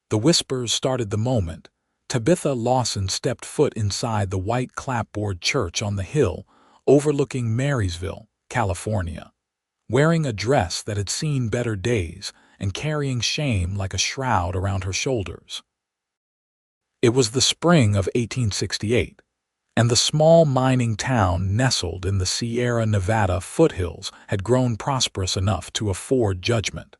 The whispers started the moment Tabitha Lawson stepped foot inside the white clapboard church on the hill overlooking Marysville, California, wearing a dress that had seen better days and carrying shame like a shroud around her shoulders. It was the spring of 1868, and the small mining town nestled in the Sierra Nevada foothills had grown prosperous enough to afford judgment.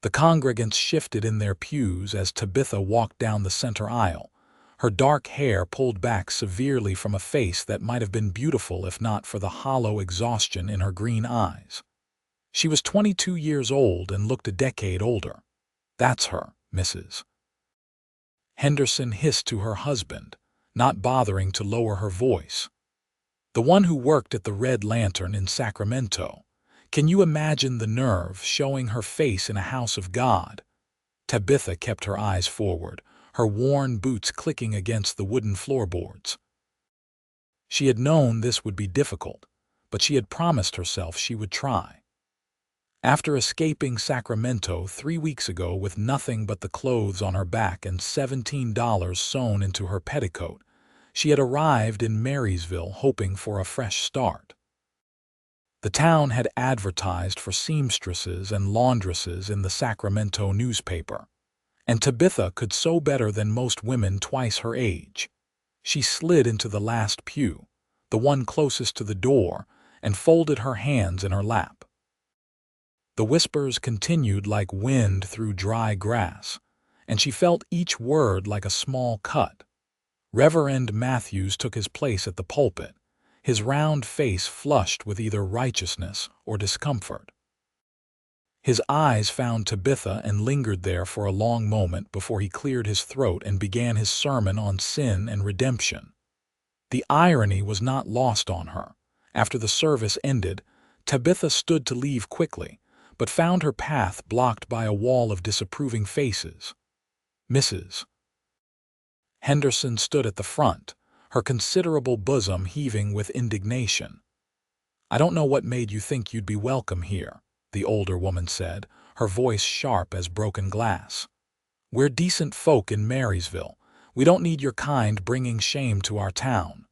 The congregants shifted in their pews as Tabitha walked down the center aisle, her dark hair pulled back severely from a face that might have been beautiful if not for the hollow exhaustion in her green eyes. She was 22 years old and looked a decade older. "That's her, Mrs. Henderson hissed to her husband, not bothering to lower her voice. "The one who worked at the Red Lantern in Sacramento. Can you imagine the nerve showing her face in a house of God?" Tabitha kept her eyes forward, her worn boots clicking against the wooden floorboards. She had known this would be difficult, but she had promised herself she would try. After escaping Sacramento 3 weeks ago with nothing but the clothes on her back and $17 sewn into her petticoat, she had arrived in Marysville hoping for a fresh start. The town had advertised for seamstresses and laundresses in the Sacramento newspaper, and Tabitha could sew better than most women twice her age. She slid into the last pew, the one closest to the door, and folded her hands in her lap. The whispers continued like wind through dry grass, and she felt each word like a small cut. Reverend Matthews took his place at the pulpit, his round face flushed with either righteousness or discomfort. His eyes found Tabitha and lingered there for a long moment before he cleared his throat and began his sermon on sin and redemption. The irony was not lost on her. After the service ended, Tabitha stood to leave quickly, but found her path blocked by a wall of disapproving faces. Mrs. Henderson stood at the front, her considerable bosom heaving with indignation. "I don't know what made you think you'd be welcome here," the older woman said, her voice sharp as broken glass. "We're decent folk in Marysville. We don't need your kind bringing shame to our town."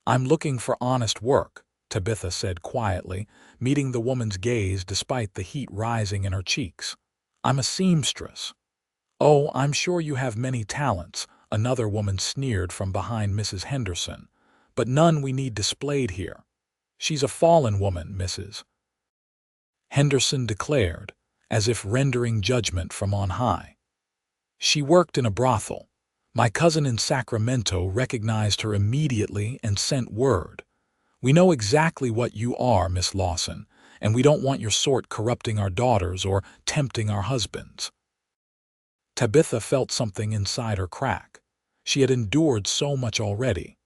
"I'm looking for honest work," Tabitha said quietly, meeting the woman's gaze despite the heat rising in her cheeks. "I'm a seamstress." "Oh, I'm sure you have many talents," another woman sneered from behind Mrs. Henderson, "but none we need displayed here." "She's a fallen woman," Mrs. Henderson declared, as if rendering judgment from on high. "She worked in a brothel. My cousin in Sacramento recognized her immediately and sent word. We know exactly what you are, Miss Lawson, and we don't want your sort corrupting our daughters or tempting our husbands." Tabitha felt something inside her crack. She had endured so much already.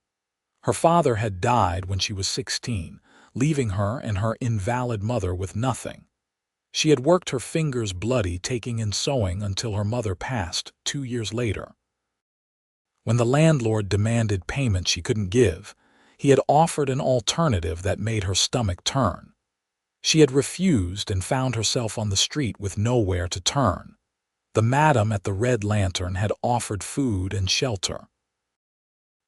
Her father had died when she was 16, leaving her and her invalid mother with nothing. She had worked her fingers bloody taking in sewing until her mother passed 2 years later. When the landlord demanded payment she couldn't give, he had offered an alternative that made her stomach turn. She had refused and found herself on the street with nowhere to turn. The madam at the Red Lantern had offered food and shelter.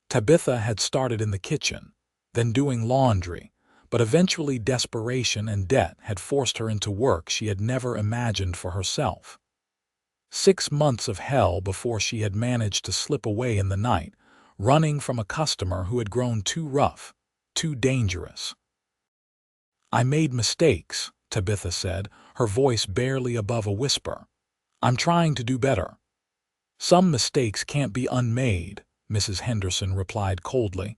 Tabitha had started in the kitchen, then doing laundry, but eventually desperation and debt had forced her into work she had never imagined for herself. 6 months of hell before she had managed to slip away in the night, running from a customer who had grown too rough, too dangerous. "I made mistakes," Tabitha said, her voice barely above a whisper. "I'm trying to do better." "Some mistakes can't be unmade," Mrs. Henderson replied coldly.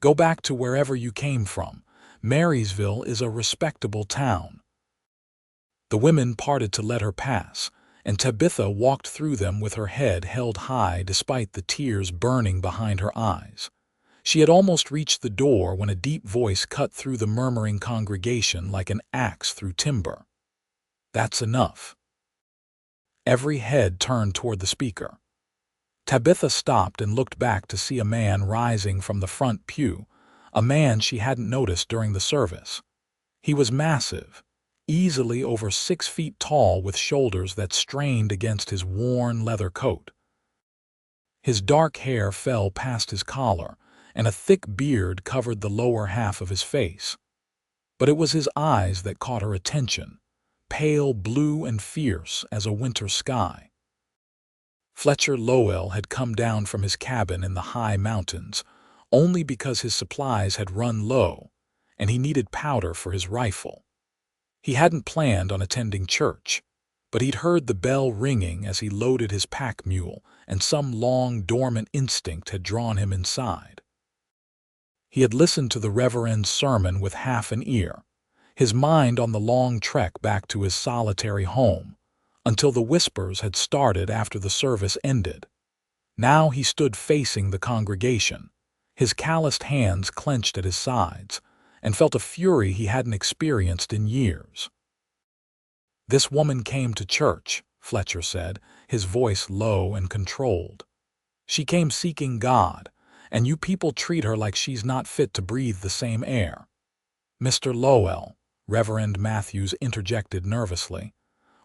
"Go back to wherever you came from. Marysville is a respectable town." The women parted to let her pass, and Tabitha walked through them with her head held high despite the tears burning behind her eyes. She had almost reached the door when a deep voice cut through the murmuring congregation like an axe through timber. "That's enough." Every head turned toward the speaker. Tabitha stopped and looked back to see a man rising from the front pew, a man she hadn't noticed during the service. He was massive, easily over 6 feet tall with shoulders that strained against his worn leather coat. His dark hair fell past his collar, and a thick beard covered the lower half of his face. But it was his eyes that caught her attention, pale blue and fierce as a winter sky. Fletcher Lowell had come down from his cabin in the high mountains only because his supplies had run low, and he needed powder for his rifle. He hadn't planned on attending church, but he'd heard the bell ringing as he loaded his pack mule, and some long, dormant instinct had drawn him inside. He had listened to the Reverend's sermon with half an ear, his mind on the long trek back to his solitary home, until the whispers had started after the service ended. Now he stood facing the congregation, his calloused hands clenched at his sides, and felt a fury he hadn't experienced in years. "This woman came to church," Fletcher said, his voice low and controlled. "She came seeking God, and you people treat her like she's not fit to breathe the same air." "Mr. Lowell," Reverend Matthews interjected nervously,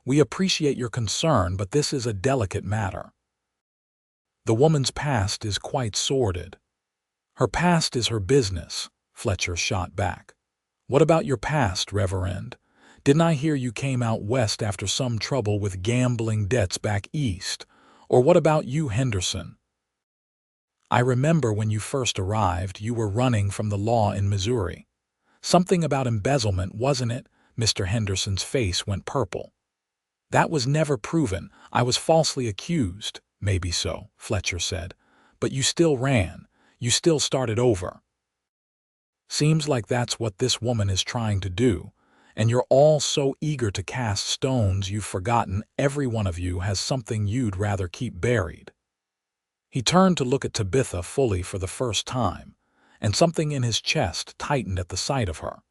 "we appreciate your concern, but this is a delicate matter. The woman's past is quite sordid." "Her past is her business," Fletcher shot back. "What about your past, Reverend? Didn't I hear you came out west after some trouble with gambling debts back east? Or what about you, Henderson? I remember when you first arrived, you were running from the law in Missouri. Something about embezzlement, wasn't it?" Mr. Henderson's face went purple. "That was never proven. I was falsely accused." "Maybe so," Fletcher said. "But you still ran. You still started over. Seems like that's what this woman is trying to do, and you're all so eager to cast stones you've forgotten every one of you has something you'd rather keep buried." He turned to look at Tabitha fully for the first time, and something in his chest tightened at the sight of her.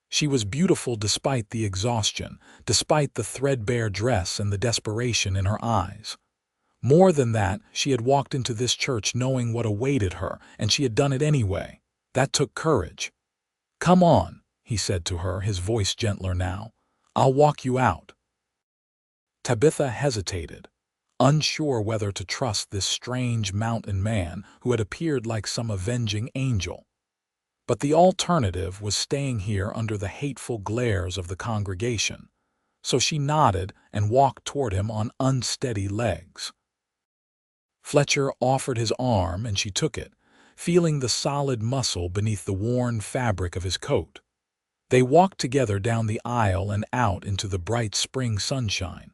She was beautiful despite the exhaustion, despite the threadbare dress and the desperation in her eyes. More than that, she had walked into this church knowing what awaited her, and she had done it anyway. That took courage. "Come on," he said to her, his voice gentler now. "I'll walk you out." Tabitha hesitated, unsure whether to trust this strange mountain man who had appeared like some avenging angel. But the alternative was staying here under the hateful glares of the congregation, so she nodded and walked toward him on unsteady legs. Fletcher offered his arm, and she took it, feeling the solid muscle beneath the worn fabric of his coat. They walked together down the aisle and out into the bright spring sunshine.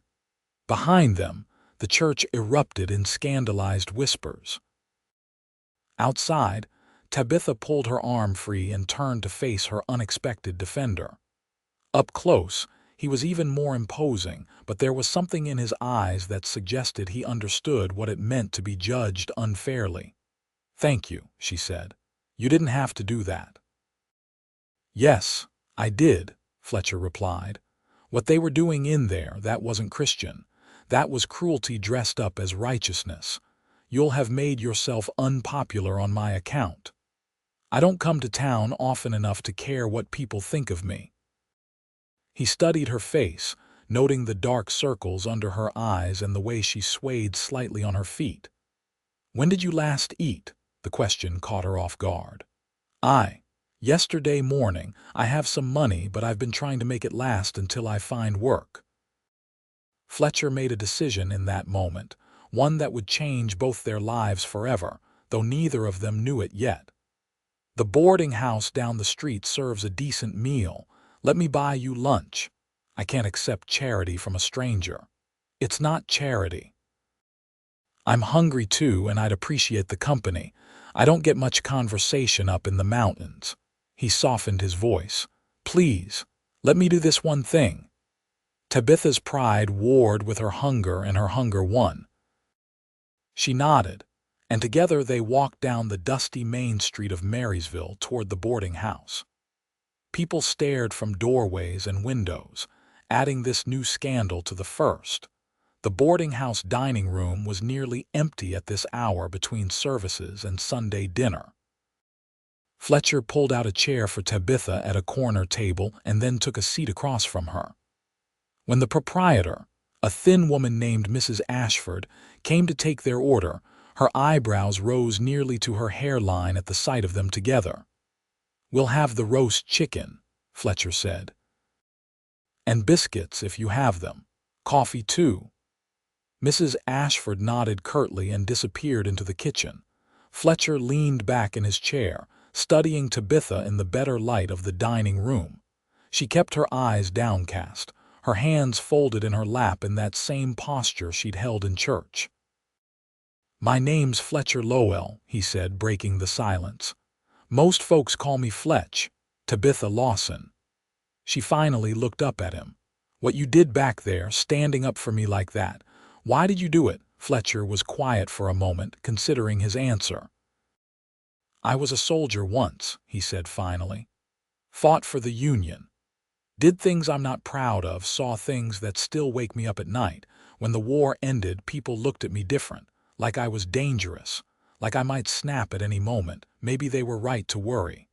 Behind them, the church erupted in scandalized whispers. Outside, Tabitha pulled her arm free and turned to face her unexpected defender. Up close, he was even more imposing, but there was something in his eyes that suggested he understood what it meant to be judged unfairly. "Thank you," she said. "You didn't have to do that." "Yes, I did," Fletcher replied. "What they were doing in there, that wasn't Christian. That was cruelty dressed up as righteousness. You'll have made yourself unpopular on my account. I don't come to town often enough to care what people think of me." He studied her face, noting the dark circles under her eyes and the way she swayed slightly on her feet. "When did you last eat?" The question caught her off guard. Yesterday morning. I have some money, but I've been trying to make it last until I find work." Fletcher made a decision in that moment, one that would change both their lives forever, though neither of them knew it yet. "The boarding house down the street serves a decent meal. Let me buy you lunch. I can't accept charity from a stranger." "It's not charity." "I'm hungry too, and I'd appreciate the company. I don't get much conversation up in the mountains." He softened his voice. "Please, let me do this one thing." Tabitha's pride warred with her hunger, and her hunger won. She nodded, and together they walked down the dusty main street of Marysville toward the boarding house. People stared from doorways and windows, adding this new scandal to the first. The boarding house dining room was nearly empty at this hour between services and Sunday dinner. Fletcher pulled out a chair for Tabitha at a corner table and then took a seat across from her. When the proprietor, a thin woman named Mrs. Ashford, came to take their order, her eyebrows rose nearly to her hairline at the sight of them together. "We'll have the roast chicken," Fletcher said. "And biscuits if you have them. Coffee too." Mrs. Ashford nodded curtly and disappeared into the kitchen. Fletcher leaned back in his chair, studying Tabitha in the better light of the dining room. She kept her eyes downcast, her hands folded in her lap in that same posture she'd held in church. "My name's Fletcher Lowell," he said, breaking the silence. "Most folks call me Fletch, Tabitha Lawson." She finally looked up at him. "What you did back there, standing up for me like that, why did you do it?" Fletcher was quiet for a moment, considering his answer. "I was a soldier once," he said finally. "Fought for the Union. Did things I'm not proud of, saw things that still wake me up at night. When the war ended, people looked at me different, like I was dangerous, like I might snap at any moment. Maybe they were right to worry.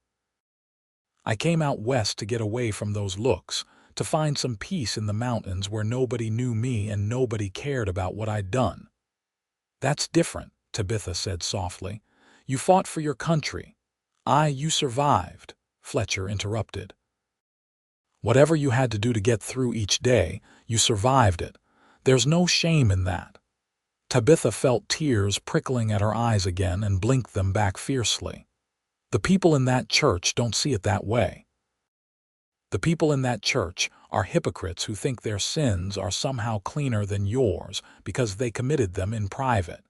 I came out west to get away from those looks, to find some peace in the mountains where nobody knew me and nobody cared about what I'd done." "That's different," Tabitha said softly. "You fought for your country." You survived," Fletcher interrupted. "Whatever you had to do to get through each day, you survived it. There's no shame in that." Tabitha felt tears prickling at her eyes again and blinked them back fiercely. "The people in that church don't see it that way. The people in that church are hypocrites who think their sins are somehow cleaner than yours because they committed them in private."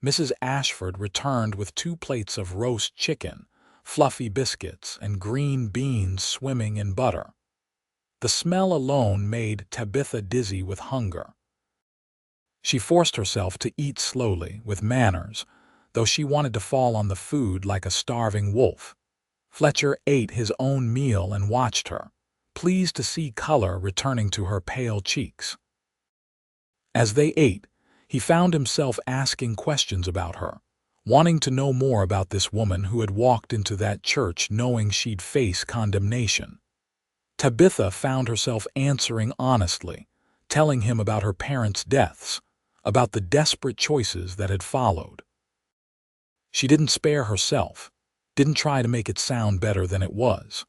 Mrs. Ashford returned with 2 plates of roast chicken, fluffy biscuits, and green beans swimming in butter. The smell alone made Tabitha dizzy with hunger. She forced herself to eat slowly, with manners, though she wanted to fall on the food like a starving wolf. Fletcher ate his own meal and watched her, pleased to see color returning to her pale cheeks. As they ate, he found himself asking questions about her, wanting to know more about this woman who had walked into that church knowing she'd face condemnation. Tabitha found herself answering honestly, telling him about her parents' deaths, about the desperate choices that had followed. She didn't spare herself, didn't try to make it sound better than it was.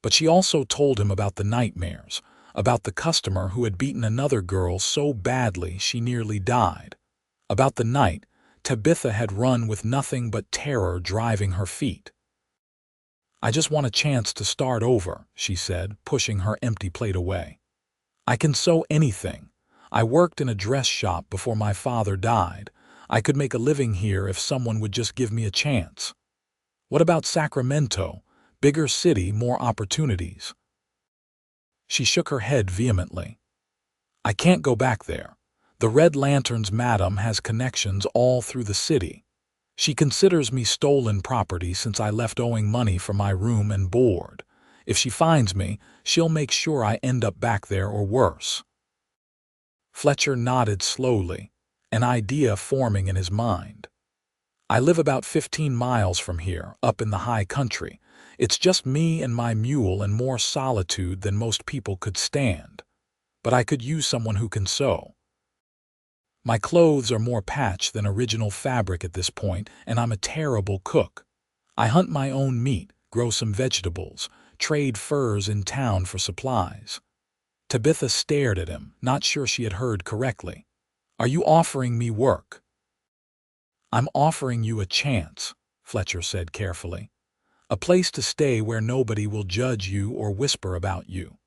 But she also told him about the nightmares, about the customer who had beaten another girl so badly she nearly died, about the night Tabitha had run with nothing but terror driving her feet. "I just want a chance to start over," she said, pushing her empty plate away. "I can sew anything. I worked in a dress shop before my father died. I could make a living here if someone would just give me a chance. What about Sacramento? Bigger city, more opportunities." She shook her head vehemently. "I can't go back there. The Red Lantern's madam has connections all through the city. She considers me stolen property since I left owing money for my room and board. If she finds me, she'll make sure I end up back there or worse." Fletcher nodded slowly, an idea forming in his mind. "I live about 15 miles from here, up in the high country. It's just me and my mule and more solitude than most people could stand. But I could use someone who can sew. My clothes are more patch than original fabric at this point, and I'm a terrible cook. I hunt my own meat, grow some vegetables, trade furs in town for supplies." Tabitha stared at him, not sure she had heard correctly. "Are you offering me work?" "I'm offering you a chance," Fletcher said carefully. "A place to stay where nobody will judge you or whisper about you.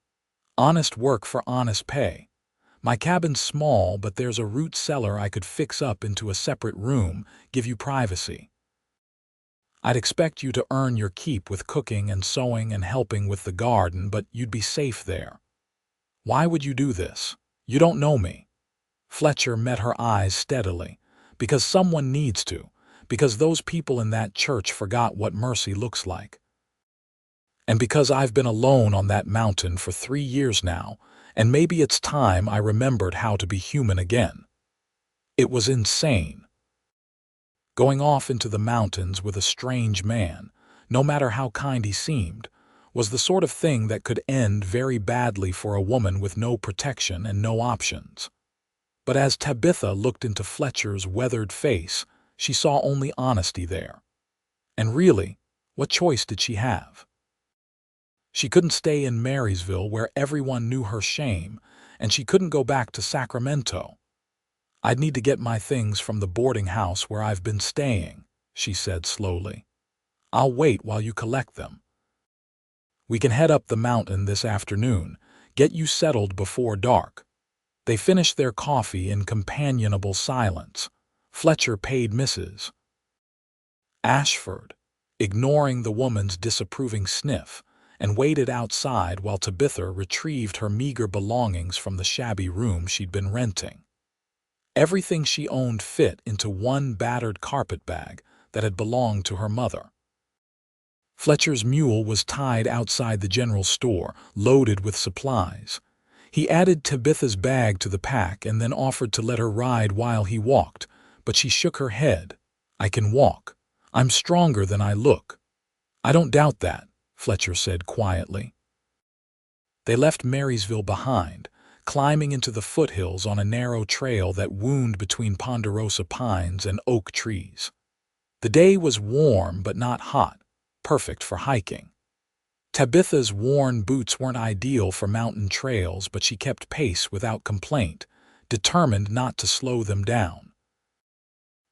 Honest work for honest pay. My cabin's small, but there's a root cellar I could fix up into a separate room, give you privacy. I'd expect you to earn your keep with cooking and sewing and helping with the garden, but you'd be safe there. Why would you do this? You don't know me." Fletcher met her eyes steadily. "Because someone needs to. Because those people in that church forgot what mercy looks like. And because I've been alone on that mountain for 3 years now, and maybe it's time I remembered how to be human again. It was insane. Going off into the mountains with a strange man, no matter how kind he seemed, was the sort of thing that could end very badly for a woman with no protection and no options. But as Tabitha looked into Fletcher's weathered face, she saw only honesty there. And really, what choice did she have? She couldn't stay in Marysville where everyone knew her shame, and she couldn't go back to Sacramento. "I'd need to get my things from the boarding house where I've been staying," she said slowly. "I'll wait while you collect them. We can head up the mountain this afternoon, get you settled before dark." They finished their coffee in companionable silence. Fletcher paid Mrs. Ashford, ignoring the woman's disapproving sniff, and waited outside while Tabitha retrieved her meager belongings from the shabby room she'd been renting. Everything she owned fit into one battered carpetbag that had belonged to her mother. Fletcher's mule was tied outside the general store, loaded with supplies. He added Tabitha's bag to the pack and then offered to let her ride while he walked, but she shook her head. "I can walk. I'm stronger than I look." "I don't doubt that," Fletcher said quietly. They left Marysville behind, climbing into the foothills on a narrow trail that wound between ponderosa pines and oak trees. The day was warm but not hot, perfect for hiking. Tabitha's worn boots weren't ideal for mountain trails, but she kept pace without complaint, determined not to slow them down.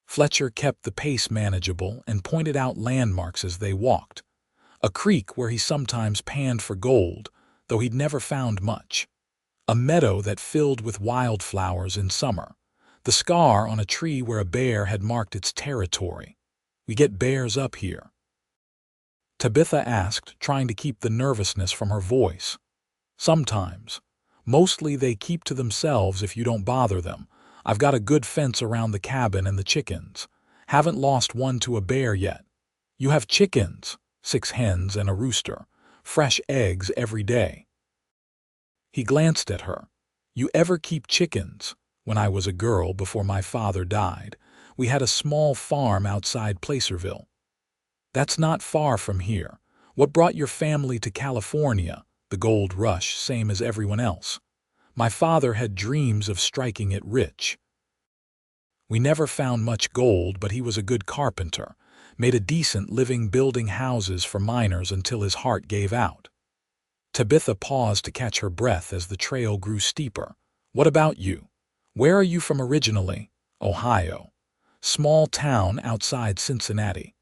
Fletcher kept the pace manageable and pointed out landmarks as they walked. A creek where he sometimes panned for gold, though he'd never found much. A meadow that filled with wildflowers in summer. The scar on a tree where a bear had marked its territory. "We get bears up here?" Tabitha asked, trying to keep the nervousness from her voice. "Sometimes. Mostly they keep to themselves if you don't bother them. I've got a good fence around the cabin and the chickens. Haven't lost one to a bear yet." "You have chickens?" 6 hens and a rooster. "Fresh eggs every day." He glanced at her. "You ever keep chickens?" "When I was a girl, before my father died, we had a small farm outside Placerville." "That's not far from here. What brought your family to California?" "The gold rush, same as everyone else. My father had dreams of striking it rich. We never found much gold, but he was a good carpenter, made a decent living building houses for miners until his heart gave out." Tabitha paused to catch her breath as the trail grew steeper. "What about you? Where are you from originally?" "Ohio. Small town outside Cincinnati.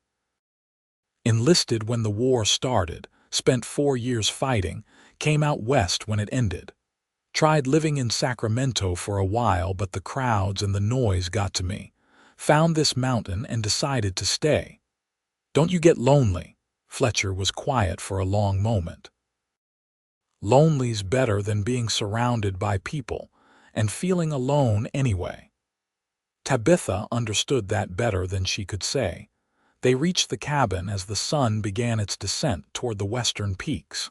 Enlisted when the war started, spent 4 years fighting, came out west when it ended. Tried living in Sacramento for a while, but the crowds and the noise got to me. Found this mountain and decided to stay." "Don't you get lonely?" Fletcher was quiet for a long moment. "Lonely's better than being surrounded by people, and feeling alone anyway." Tabitha understood that better than she could say. They reached the cabin as the sun began its descent toward the western peaks.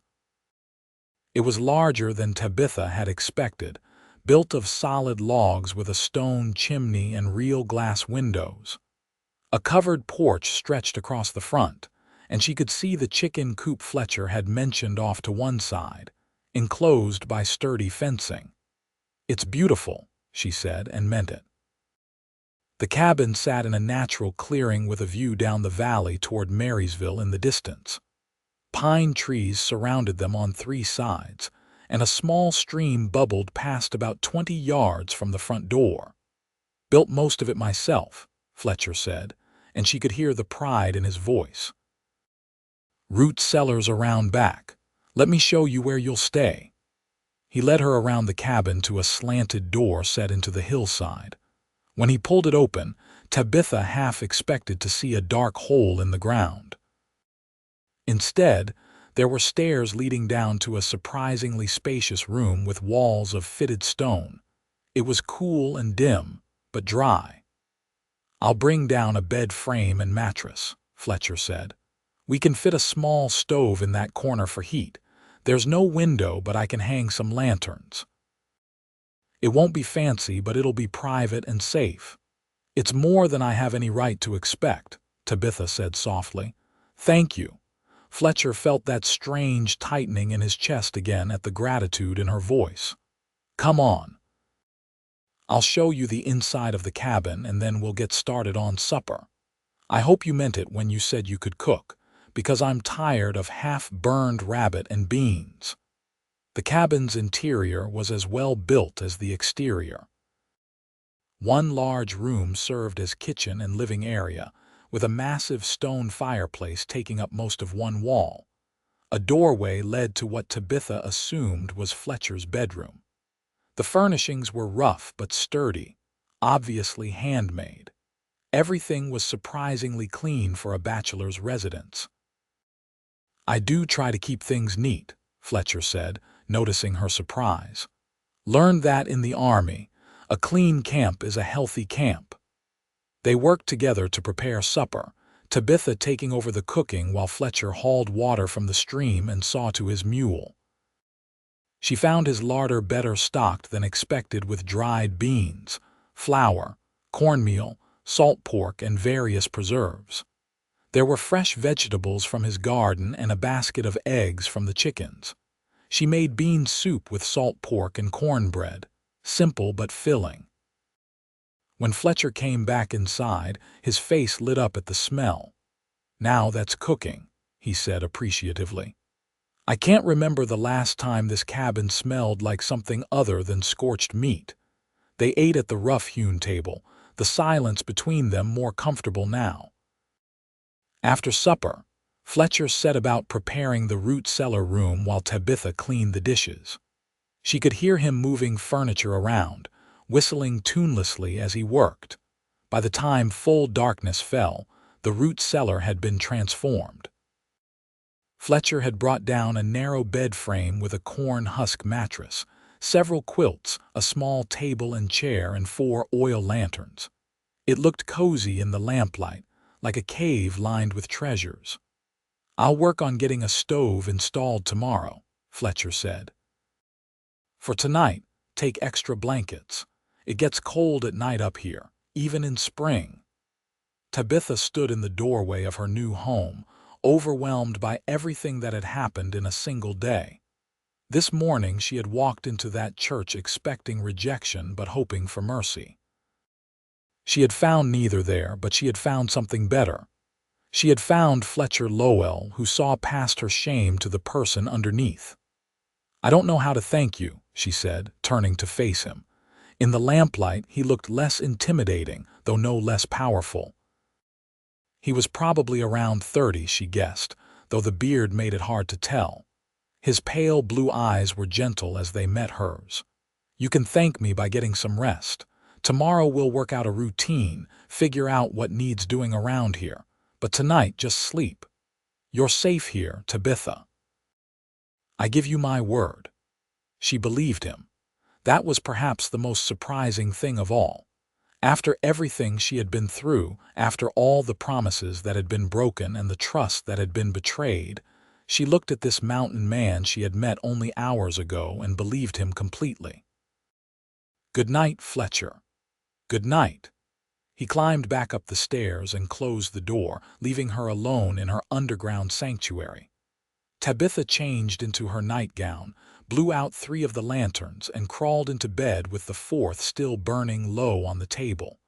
It was larger than Tabitha had expected, built of solid logs with a stone chimney and real glass windows. A covered porch stretched across the front, and she could see the chicken coop Fletcher had mentioned off to one side, enclosed by sturdy fencing. "It's beautiful," she said, and meant it. The cabin sat in a natural clearing with a view down the valley toward Marysville in the distance. Pine trees surrounded them on 3 sides, and a small stream bubbled past about 20 yards from the front door. "Built most of it myself," Fletcher said, and she could hear the pride in his voice. "Root cellars around back. Let me show you where you'll stay." He led her around the cabin to a slanted door set into the hillside. When he pulled it open, Tabitha half expected to see a dark hole in the ground. Instead, there were stairs leading down to a surprisingly spacious room with walls of fitted stone. It was cool and dim, but dry. "I'll bring down a bed frame and mattress," Fletcher said. "We can fit a small stove in that corner for heat. There's no window, but I can hang some lanterns. It won't be fancy, but it'll be private and safe." "It's more than I have any right to expect," Tabitha said softly. "Thank you. Fletcher felt that strange tightening in his chest again at the gratitude in her voice. "Come on. I'll show you the inside of the cabin and then we'll get started on supper. I hope you meant it when you said you could cook, because I'm tired of half-burned rabbit and beans." The cabin's interior was as well built as the exterior. One large room served as kitchen and living area, with a massive stone fireplace taking up most of one wall. A doorway led to what Tabitha assumed was Fletcher's bedroom. The furnishings were rough but sturdy, obviously handmade. Everything was surprisingly clean for a bachelor's residence. "I do try to keep things neat," Fletcher said, noticing her surprise. "Learned that in the Army. A clean camp is a healthy camp." They worked together to prepare supper, Tabitha taking over the cooking while Fletcher hauled water from the stream and saw to his mule. She found his larder better stocked than expected with dried beans, flour, cornmeal, salt pork, and various preserves. There were fresh vegetables from his garden and a basket of eggs from the chickens. She made bean soup with salt pork and cornbread, simple but filling. When Fletcher came back inside, his face lit up at the smell. "Now that's cooking," he said appreciatively. "I can't remember the last time this cabin smelled like something other than scorched meat." They ate at the rough-hewn table, the silence between them more comfortable now. After supper, Fletcher set about preparing the root cellar room while Tabitha cleaned the dishes. She could hear him moving furniture around, whistling tunelessly as he worked. By the time full darkness fell, the root cellar had been transformed. Fletcher had brought down a narrow bed frame with a corn husk mattress, several quilts, a small table and chair, and 4 oil lanterns. It looked cozy in the lamplight, like a cave lined with treasures. "I'll work on getting a stove installed tomorrow," Fletcher said. "For tonight, take extra blankets. It gets cold at night up here, even in spring." Tabitha stood in the doorway of her new home, overwhelmed by everything that had happened in a single day. This morning she had walked into that church expecting rejection but hoping for mercy. She had found neither there, but she had found something better. She had found Fletcher Lowell, who saw past her shame to the person underneath. "I don't know how to thank you," she said, turning to face him. In the lamplight, he looked less intimidating, though no less powerful. He was probably around 30, she guessed, though the beard made it hard to tell. His pale blue eyes were gentle as they met hers. "You can thank me by getting some rest. Tomorrow we'll work out a routine, figure out what needs doing around here. But tonight, just sleep. You're safe here, Tabitha. I give you my word." She believed him. That was perhaps the most surprising thing of all. After everything she had been through, after all the promises that had been broken and the trust that had been betrayed, she looked at this mountain man she had met only hours ago and believed him completely. "Good night, Fletcher." "Good night." He climbed back up the stairs and closed the door, leaving her alone in her underground sanctuary. Tabitha changed into her nightgown, blew out 3 of the lanterns, and crawled into bed with the 4th still burning low on the table.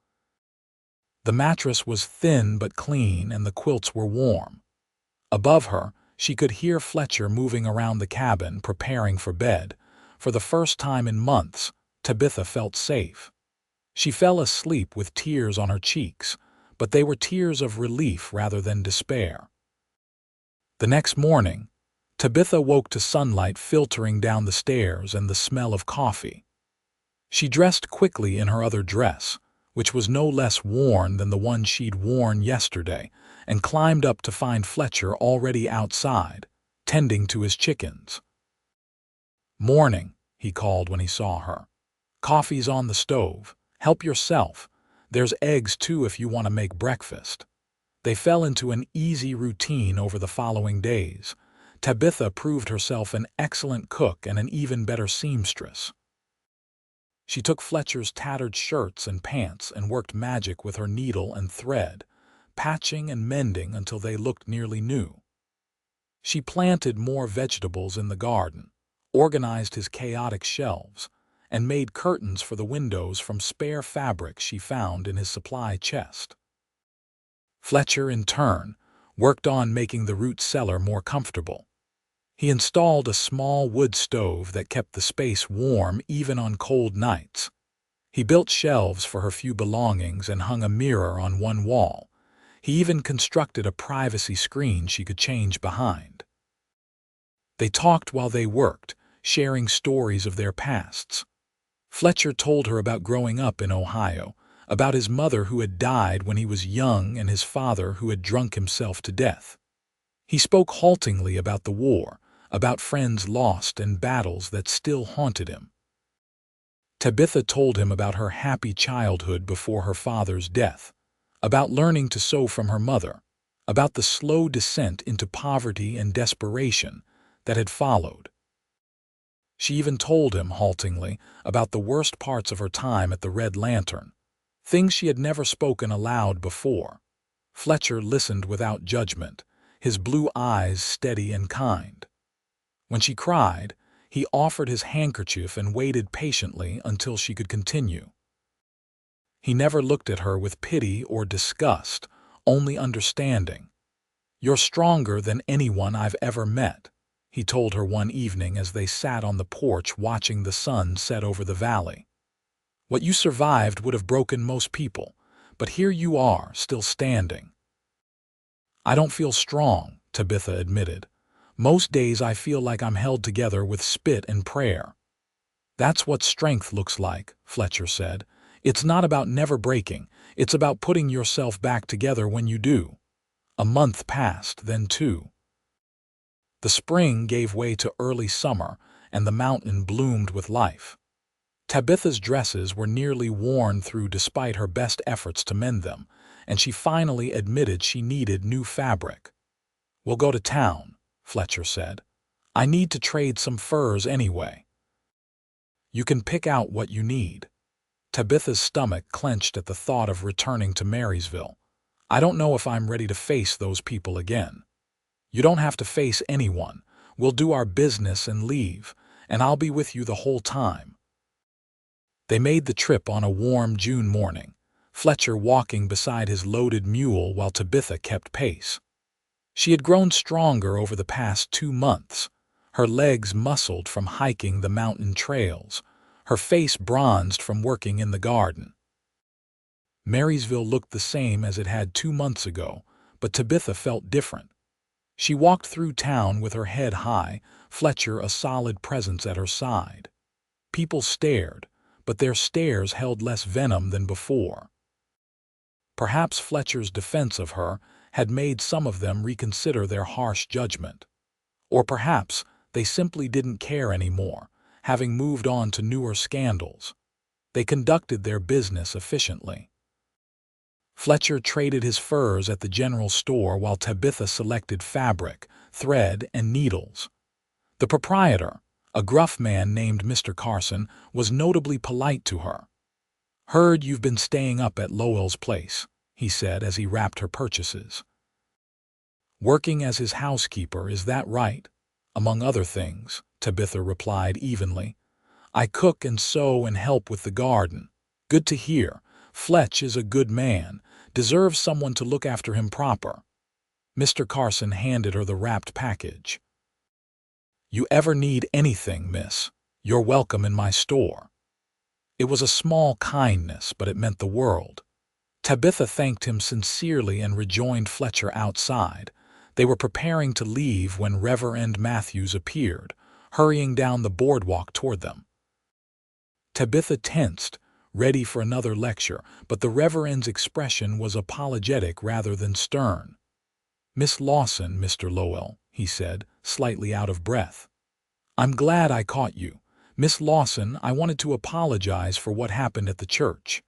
The mattress was thin but clean, and the quilts were warm. Above her, she could hear Fletcher moving around the cabin, preparing for bed. For the first time in months, Tabitha felt safe. She fell asleep with tears on her cheeks, but they were tears of relief rather than despair. The next morning, Tabitha woke to sunlight filtering down the stairs and the smell of coffee. She dressed quickly in her other dress, which was no less worn than the one she'd worn yesterday, and climbed up to find Fletcher already outside, tending to his chickens. "Morning," he called when he saw her. "Coffee's on the stove. Help yourself. There's eggs too if you want to make breakfast." They fell into an easy routine over the following days. Tabitha proved herself an excellent cook and an even better seamstress. She took Fletcher's tattered shirts and pants and worked magic with her needle and thread, patching and mending until they looked nearly new. She planted more vegetables in the garden, organized his chaotic shelves, and made curtains for the windows from spare fabric she found in his supply chest. Fletcher, in turn, worked on making the root cellar more comfortable. He installed a small wood stove that kept the space warm even on cold nights. He built shelves for her few belongings and hung a mirror on one wall. He even constructed a privacy screen she could change behind. They talked while they worked, sharing stories of their pasts. Fletcher told her about growing up in Ohio, about his mother who had died when he was young and his father who had drunk himself to death. He spoke haltingly about the war, about friends lost and battles that still haunted him. Tabitha told him about her happy childhood before her father's death, about learning to sew from her mother, about the slow descent into poverty and desperation that had followed. She even told him, haltingly, about the worst parts of her time at the Red Lantern, things she had never spoken aloud before. Fletcher listened without judgment, his blue eyes steady and kind. When she cried, he offered his handkerchief and waited patiently until she could continue. He never looked at her with pity or disgust, only understanding. "You're stronger than anyone I've ever met," he told her one evening as they sat on the porch watching the sun set over the valley. "What you survived would have broken most people, but here you are, still standing." "I don't feel strong," Tabitha admitted. "Most days I feel like I'm held together with spit and prayer." "That's what strength looks like," Fletcher said. "It's not about never breaking, it's about putting yourself back together when you do." A month passed, then two. The spring gave way to early summer, and the mountain bloomed with life. Tabitha's dresses were nearly worn through despite her best efforts to mend them, and she finally admitted she needed new fabric. "We'll go to town," Fletcher said. "I need to trade some furs anyway." "You can pick out what you need." Tabitha's stomach clenched at the thought of returning to Marysville. "I don't know if I'm ready to face those people again." "You don't have to face anyone. We'll do our business and leave, and I'll be with you the whole time." They made the trip on a warm June morning, Fletcher walking beside his loaded mule while Tabitha kept pace. She had grown stronger over the past 2 months, her legs muscled from hiking the mountain trails, her face bronzed from working in the garden. Marysville looked the same as it had 2 months ago, but Tabitha felt different. She walked through town with her head high, Fletcher a solid presence at her side. People stared, but their stares held less venom than before. Perhaps Fletcher's defense of her had made some of them reconsider their harsh judgment. Or perhaps they simply didn't care anymore, having moved on to newer scandals. They conducted their business efficiently. Fletcher traded his furs at the general store while Tabitha selected fabric, thread, and needles. The proprietor, a gruff man named Mr. Carson, was notably polite to her. "Heard you've been staying up at Lowell's place," he said as he wrapped her purchases. "Working as his housekeeper, is that right?" "Among other things," Tabitha replied evenly. "I cook and sew and help with the garden." "Good to hear. Fletch is a good man, deserves someone to look after him proper." Mr. Carson handed her the wrapped package. "You ever need anything, miss, you're welcome in my store." It was a small kindness, but it meant the world. Tabitha thanked him sincerely and rejoined Fletcher outside. They were preparing to leave when Reverend Matthews appeared, hurrying down the boardwalk toward them. Tabitha tensed, ready for another lecture, but the Reverend's expression was apologetic rather than stern. "Miss Lawson, Mr. Lowell," he said, slightly out of breath. "I'm glad I caught you. Miss Lawson, I wanted to apologize for what happened at the church.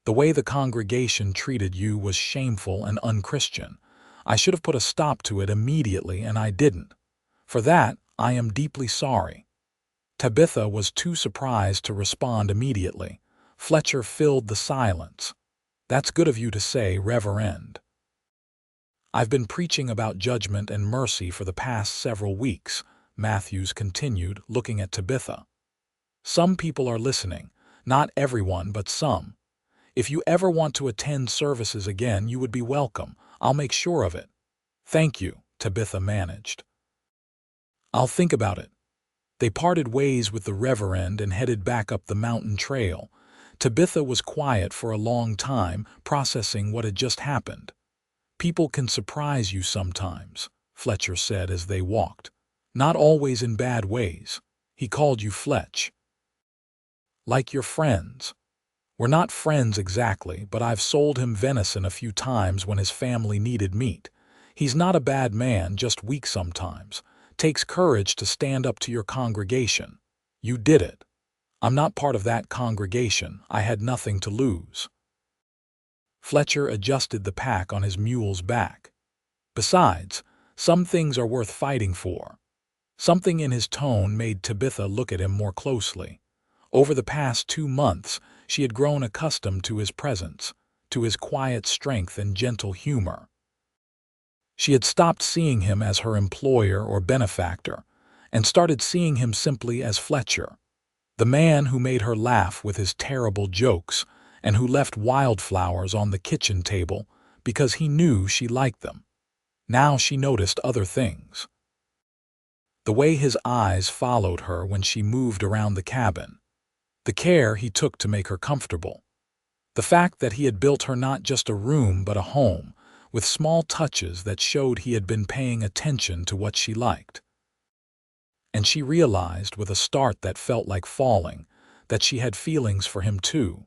The way the congregation treated you was shameful and unchristian. I should have put a stop to it immediately, and I didn't. For that, I am deeply sorry." Tabitha was too surprised to respond immediately. Fletcher filled the silence. "That's good of you to say, Reverend." I've been preaching about judgment and mercy for the past several weeks, Matthews continued, looking at Tabitha. Some people are listening, not everyone, but some. If you ever want to attend services again, you would be welcome. I'll make sure of it. Thank you, Tabitha managed. I'll think about it. They parted ways with the Reverend and headed back up the mountain trail. Tabitha was quiet for a long time, processing what had just happened. People can surprise you sometimes, Fletcher said as they walked. Not always in bad ways. He called you Fletch. Like your friends. We're not friends exactly, but I've sold him venison a few times when his family needed meat. He's not a bad man, just weak sometimes. Takes courage to stand up to your congregation. You did it. I'm not part of that congregation. I had nothing to lose. Fletcher adjusted the pack on his mule's back. Besides, some things are worth fighting for. Something in his tone made Tabitha look at him more closely. Over the past 2 months, she had grown accustomed to his presence, to his quiet strength and gentle humor. She had stopped seeing him as her employer or benefactor, and started seeing him simply as Fletcher, the man who made her laugh with his terrible jokes and who left wildflowers on the kitchen table because he knew she liked them. Now she noticed other things. The way his eyes followed her when she moved around the cabin, the care he took to make her comfortable, the fact that he had built her not just a room but a home, with small touches that showed he had been paying attention to what she liked. And she realized with a start that felt like falling that she had feelings for him too.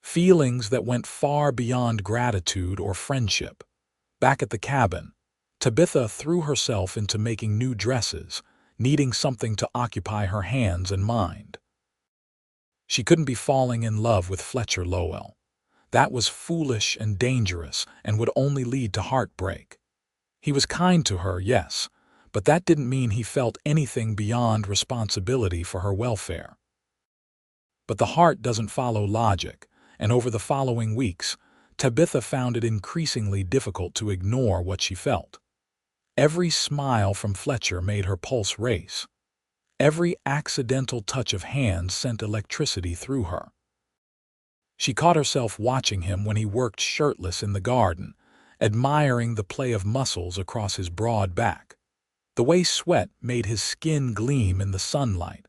Feelings that went far beyond gratitude or friendship. Back at the cabin, Tabitha threw herself into making new dresses, needing something to occupy her hands and mind. She couldn't be falling in love with Fletcher Lowell. That was foolish and dangerous and would only lead to heartbreak. He was kind to her, yes, but that didn't mean he felt anything beyond responsibility for her welfare. But the heart doesn't follow logic, and over the following weeks, Tabitha found it increasingly difficult to ignore what she felt. Every smile from Fletcher made her pulse race. Every accidental touch of hands sent electricity through her. She caught herself watching him when he worked shirtless in the garden, admiring the play of muscles across his broad back. The way sweat made his skin gleam in the sunlight.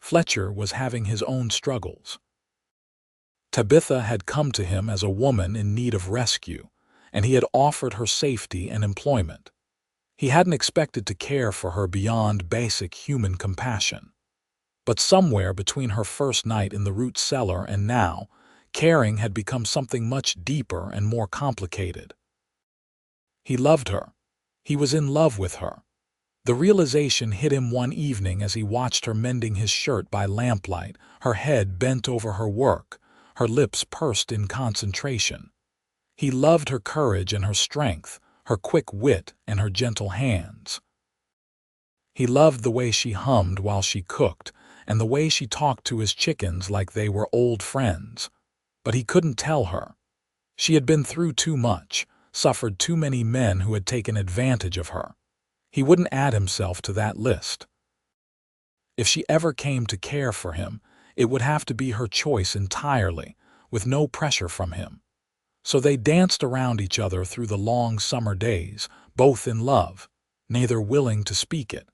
Fletcher was having his own struggles. Tabitha had come to him as a woman in need of rescue, and he had offered her safety and employment. He hadn't expected to care for her beyond basic human compassion. But somewhere between her first night in the root cellar and now, caring had become something much deeper and more complicated. He loved her. He was in love with her. The realization hit him one evening as he watched her mending his shirt by lamplight, her head bent over her work, her lips pursed in concentration. He loved her courage and her strength, her quick wit and her gentle hands. He loved the way she hummed while she cooked and the way she talked to his chickens like they were old friends. But he couldn't tell her. She had been through too much, suffered too many men who had taken advantage of her. He wouldn't add himself to that list. If she ever came to care for him, it would have to be her choice entirely, with no pressure from him. So they danced around each other through the long summer days, both in love, neither willing to speak it.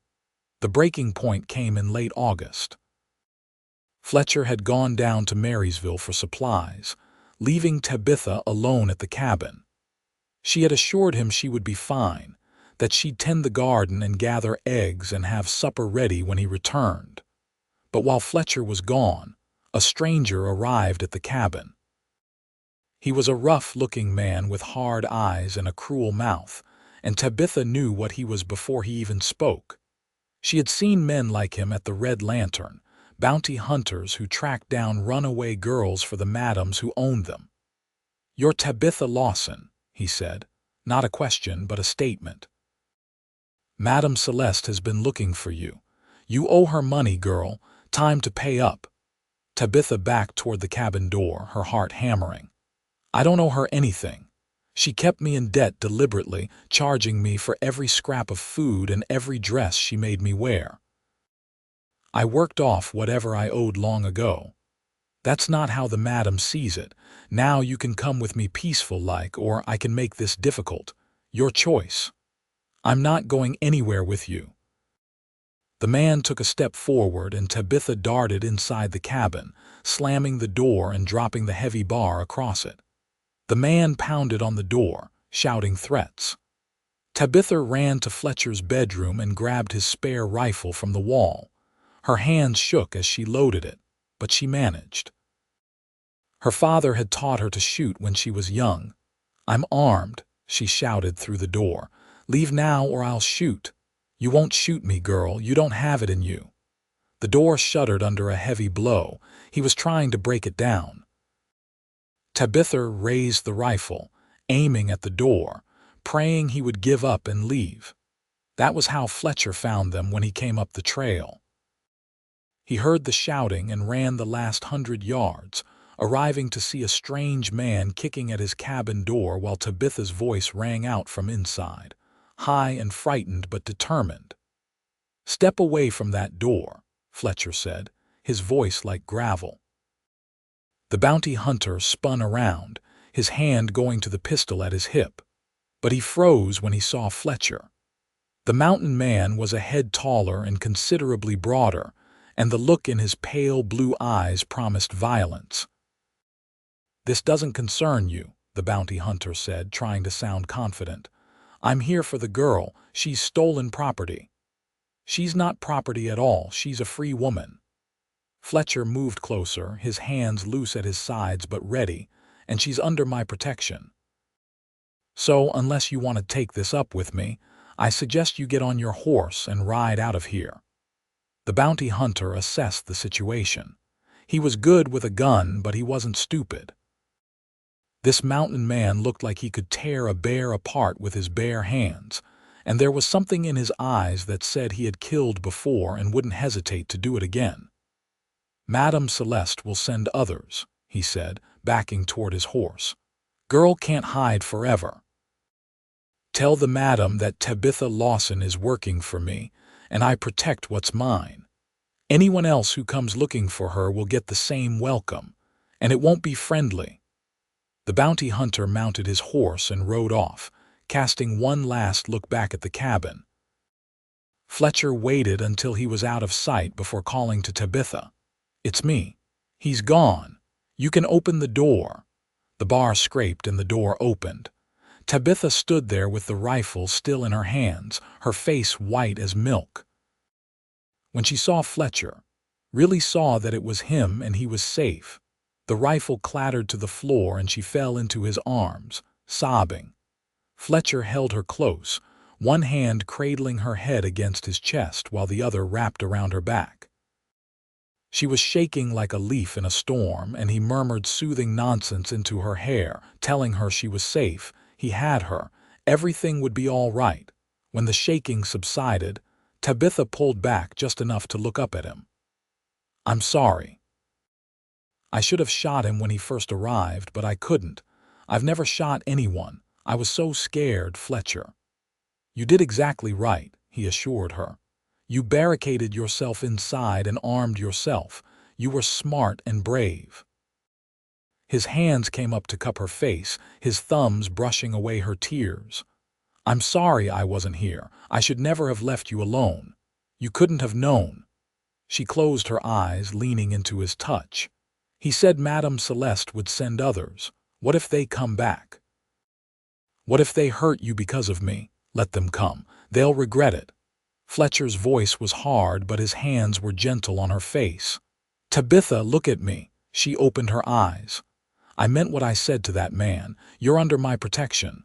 The breaking point came in late August. Fletcher had gone down to Marysville for supplies, leaving Tabitha alone at the cabin. She had assured him she would be fine, that she'd tend the garden and gather eggs and have supper ready when he returned. But while Fletcher was gone, a stranger arrived at the cabin. He was a rough-looking man with hard eyes and a cruel mouth, and Tabitha knew what he was before he even spoke. She had seen men like him at the Red Lantern, bounty hunters who tracked down runaway girls for the madams who owned them. "You're Tabitha Lawson," he said, not a question but a statement. "Madame Celeste has been looking for you. You owe her money, girl. Time to pay up." Tabitha backed toward the cabin door, her heart hammering. "I don't owe her anything. She kept me in debt deliberately, charging me for every scrap of food and every dress she made me wear. I worked off whatever I owed long ago. That's not how the madam sees it. Now you can come with me peaceful-like, or I can make this difficult. Your choice. I'm not going anywhere with you." The man took a step forward and Tabitha darted inside the cabin, slamming the door and dropping the heavy bar across it. The man pounded on the door, shouting threats. Tabitha ran to Fletcher's bedroom and grabbed his spare rifle from the wall. Her hands shook as she loaded it, but she managed. Her father had taught her to shoot when she was young. "I'm armed," she shouted through the door. "Leave now or I'll shoot." "You won't shoot me, girl. You don't have it in you." The door shuddered under a heavy blow. He was trying to break it down. Tabitha raised the rifle, aiming at the door, praying he would give up and leave. That was how Fletcher found them when he came up the trail. He heard the shouting and ran the last 100 yards, arriving to see a strange man kicking at his cabin door while Tabitha's voice rang out from inside, high and frightened but determined. "Step away from that door," Fletcher said, his voice like gravel. The bounty hunter spun around, his hand going to the pistol at his hip. But he froze when he saw Fletcher. The mountain man was a head taller and considerably broader, and the look in his pale blue eyes promised violence. "This doesn't concern you," the bounty hunter said, trying to sound confident. "I'm here for the girl. She's stolen property." "She's not property at all. She's a free woman." Fletcher moved closer, his hands loose at his sides but ready, "and she's under my protection. So, unless you want to take this up with me, I suggest you get on your horse and ride out of here." The bounty hunter assessed the situation. He was good with a gun, but he wasn't stupid. This mountain man looked like he could tear a bear apart with his bare hands, and there was something in his eyes that said he had killed before and wouldn't hesitate to do it again. "Madame Celeste will send others," he said, backing toward his horse. "Girl can't hide forever. Tell the madam that Tabitha Lawson is working for me, and I protect what's mine. Anyone else who comes looking for her will get the same welcome, and it won't be friendly." The bounty hunter mounted his horse and rode off, casting one last look back at the cabin. Fletcher waited until he was out of sight before calling to Tabitha. "It's me. He's gone. You can open the door." The bar scraped and the door opened. Tabitha stood there with the rifle still in her hands, her face white as milk. When she saw Fletcher, really saw that it was him and he was safe, the rifle clattered to the floor and she fell into his arms, sobbing. Fletcher held her close, one hand cradling her head against his chest while the other wrapped around her back. She was shaking like a leaf in a storm, and he murmured soothing nonsense into her hair, telling her she was safe, he had her, everything would be all right. When the shaking subsided, Tabitha pulled back just enough to look up at him. "I'm sorry. I should have shot him when he first arrived, but I couldn't. I've never shot anyone. I was so scared, Fletcher." "You did exactly right," he assured her. "You barricaded yourself inside and armed yourself. You were smart and brave." His hands came up to cup her face, his thumbs brushing away her tears. "I'm sorry I wasn't here. I should never have left you alone. You couldn't have known." She closed her eyes, leaning into his touch. "He said Madame Celeste would send others. What if they come back? What if they hurt you because of me? Let them come. They'll regret it." Fletcher's voice was hard, but his hands were gentle on her face. "Tabitha, look at me." She opened her eyes. "I meant what I said to that man. You're under my protection.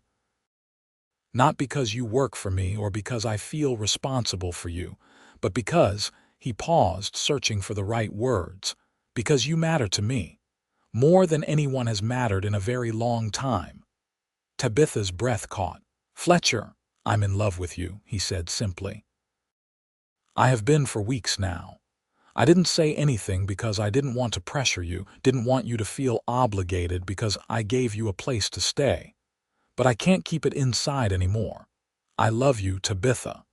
Not because you work for me or because I feel responsible for you, but because," he paused, searching for the right words, "because you matter to me. More than anyone has mattered in a very long time." Tabitha's breath caught. "Fletcher, I'm in love with you," he said simply. "I have been for weeks now. I didn't say anything because I didn't want to pressure you, didn't want you to feel obligated because I gave you a place to stay. but I can't keep it inside anymore. I love you, Tabitha.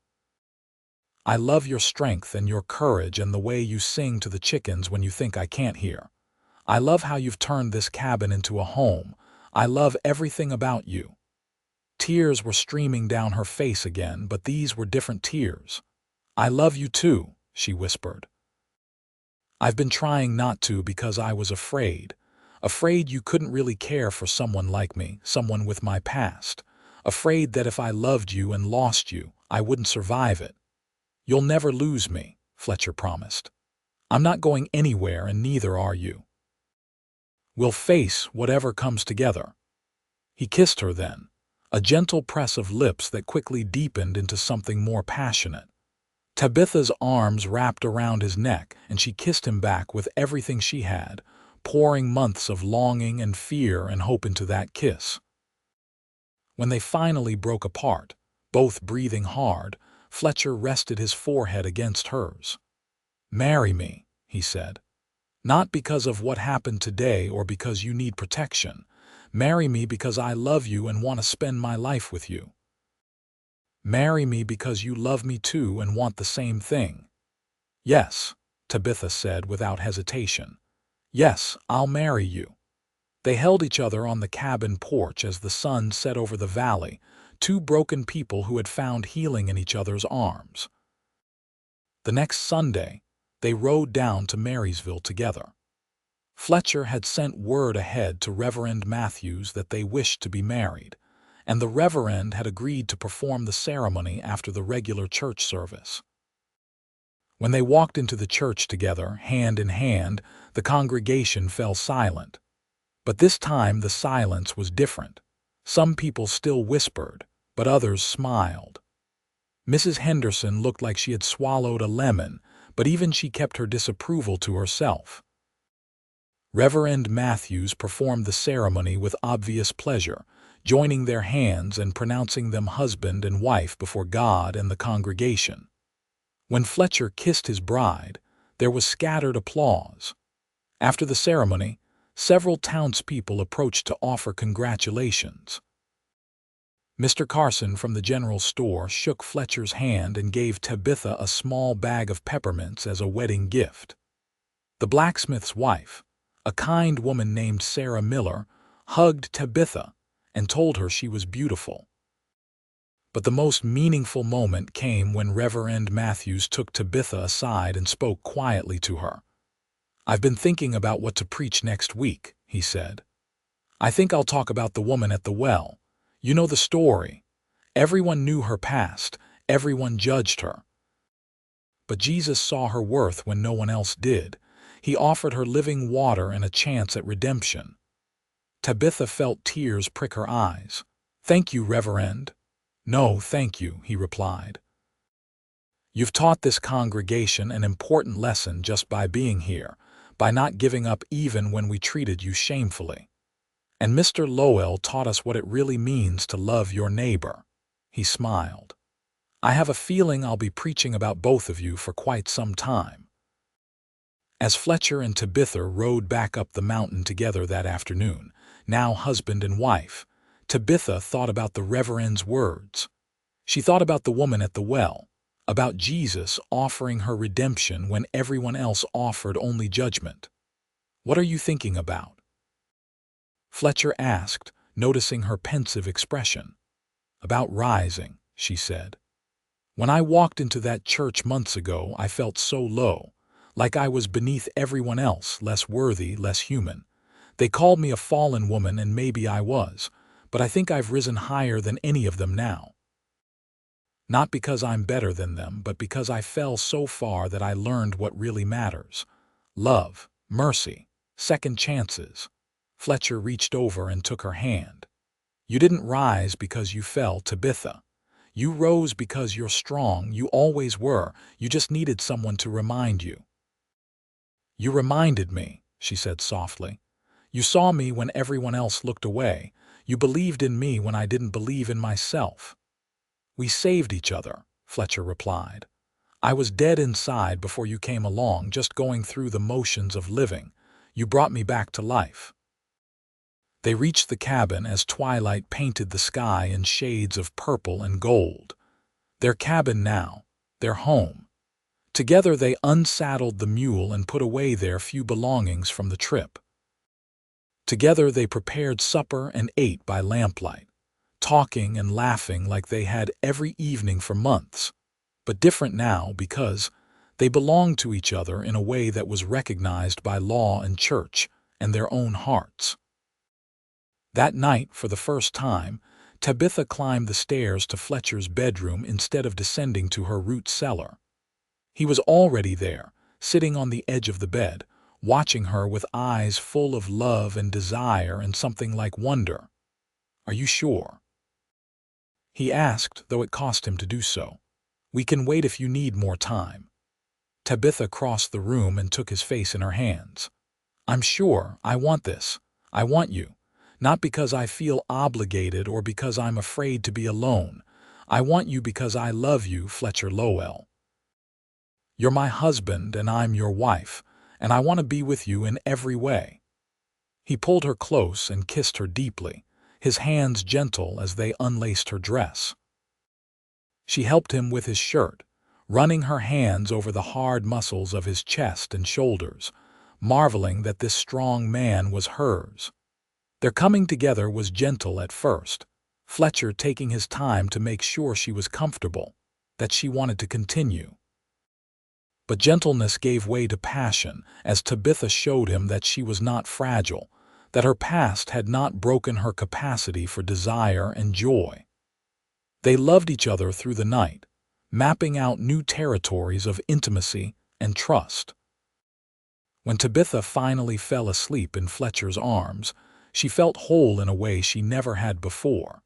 I love your strength and your courage and the way you sing to the chickens when you think I can't hear. I love how you've turned this cabin into a home. I love everything about you." Tears were streaming down her face again, but these were different tears. "I love you too," she whispered. "I've been trying not to because I was afraid. Afraid you couldn't really care for someone like me, someone with my past. Afraid that if I loved you and lost you, I wouldn't survive it." "You'll never lose me," Fletcher promised. "I'm not going anywhere and neither are you. We'll face whatever comes together." He kissed her then, a gentle press of lips that quickly deepened into something more passionate. Tabitha's arms wrapped around his neck and she kissed him back with everything she had, pouring months of longing and fear and hope into that kiss. When they finally broke apart, both breathing hard, Fletcher rested his forehead against hers. "Marry me," he said. "Not because of what happened today or because you need protection. Marry me because I love you and want to spend my life with you. Marry me because you love me too and want the same thing." "Yes," Tabitha said without hesitation. "Yes, I'll marry you." They held each other on the cabin porch as the sun set over the valley, two broken people who had found healing in each other's arms. The next Sunday, they rode down to Marysville together. Fletcher had sent word ahead to Reverend Matthews that they wished to be married, and the Reverend had agreed to perform the ceremony after the regular church service. When they walked into the church together, hand in hand, the congregation fell silent. But this time the silence was different. Some people still whispered, but others smiled. Mrs. Henderson looked like she had swallowed a lemon, but even she kept her disapproval to herself. Reverend Matthews performed the ceremony with obvious pleasure, joining their hands and pronouncing them husband and wife before God and the congregation. When Fletcher kissed his bride, there was scattered applause. After the ceremony, several townspeople approached to offer congratulations. Mr. Carson from the general store shook Fletcher's hand and gave Tabitha a small bag of peppermints as a wedding gift. The blacksmith's wife, a kind woman named Sarah Miller, hugged Tabitha and told her she was beautiful. But the most meaningful moment came when Reverend Matthews took Tabitha aside and spoke quietly to her. "I've been thinking about what to preach next week," he said. "I think I'll talk about the woman at the well. You know the story. Everyone knew her past, everyone judged her. But Jesus saw her worth when no one else did. He offered her living water and a chance at redemption." Tabitha felt tears prick her eyes. "Thank you, Reverend." "No, thank you," he replied. "You've taught this congregation an important lesson just by being here, by not giving up even when we treated you shamefully. And Mr. Lowell taught us what it really means to love your neighbor." He smiled. "I have a feeling I'll be preaching about both of you for quite some time." As Fletcher and Tabitha rode back up the mountain together that afternoon, now husband and wife, Tabitha thought about the Reverend's words. She thought about the woman at the well, about Jesus offering her redemption when everyone else offered only judgment. "What are you thinking about?" Fletcher asked, noticing her pensive expression. "About rising," she said. "When I walked into that church months ago, I felt so low, like I was beneath everyone else, less worthy, less human. They called me a fallen woman, and maybe I was, but I think I've risen higher than any of them now. Not because I'm better than them, but because I fell so far that I learned what really matters. Love, mercy, second chances." Fletcher reached over and took her hand. "You didn't rise because you fell, Tabitha. You rose because you're strong. You always were. You just needed someone to remind you." "You reminded me," she said softly. "You saw me when everyone else looked away. You believed in me when I didn't believe in myself." "We saved each other," Fletcher replied. "I was dead inside before you came along, just going through the motions of living. You brought me back to life." They reached the cabin as twilight painted the sky in shades of purple and gold. Their cabin now, their home. Together they unsaddled the mule and put away their few belongings from the trip. Together they prepared supper and ate by lamplight, talking and laughing like they had every evening for months, but different now because they belonged to each other in a way that was recognized by law and church and their own hearts. That night, for the first time, Tabitha climbed the stairs to Fletcher's bedroom instead of descending to her root cellar. He was already there, sitting on the edge of the bed, watching her with eyes full of love and desire and something like wonder. "Are you sure?" he asked, though it cost him to do so. "We can wait if you need more time." Tabitha crossed the room and took his face in her hands. "I'm sure. I want this. I want you. Not because I feel obligated or because I'm afraid to be alone. I want you because I love you, Fletcher Lowell. You're my husband and I'm your wife, and I want to be with you in every way." He pulled her close and kissed her deeply, his hands gentle as they unlaced her dress. She helped him with his shirt, running her hands over the hard muscles of his chest and shoulders, marveling that this strong man was hers. Their coming together was gentle at first, Fletcher taking his time to make sure she was comfortable, that she wanted to continue. But gentleness gave way to passion as Tabitha showed him that she was not fragile, that her past had not broken her capacity for desire and joy. They loved each other through the night, mapping out new territories of intimacy and trust. When Tabitha finally fell asleep in Fletcher's arms, she felt whole in a way she never had before.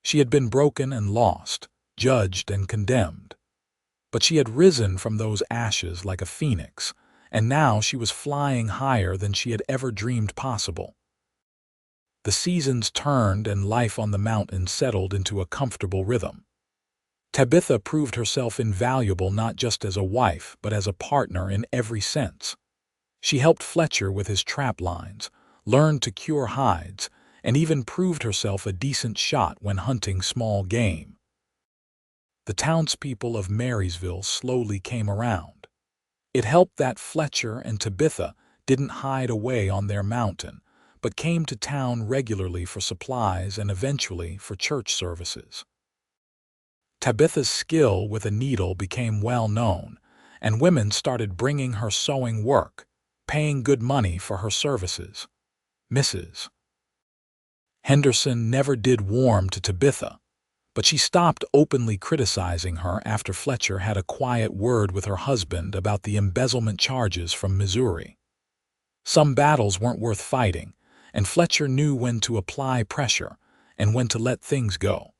She had been broken and lost, judged and condemned. But she had risen from those ashes like a phoenix, and now she was flying higher than she had ever dreamed possible. The seasons turned and life on the mountain settled into a comfortable rhythm. Tabitha proved herself invaluable not just as a wife, but as a partner in every sense. She helped Fletcher with his trap lines, learned to cure hides, and even proved herself a decent shot when hunting small game. The townspeople of Marysville slowly came around. It helped that Fletcher and Tabitha didn't hide away on their mountain, but came to town regularly for supplies and eventually for church services. Tabitha's skill with a needle became well known, and women started bringing her sewing work, paying good money for her services. Mrs. Henderson never did warm to Tabitha, but she stopped openly criticizing her after Fletcher had a quiet word with her husband about the embezzlement charges from Missouri. Some battles weren't worth fighting, and Fletcher knew when to apply pressure and when to let things go.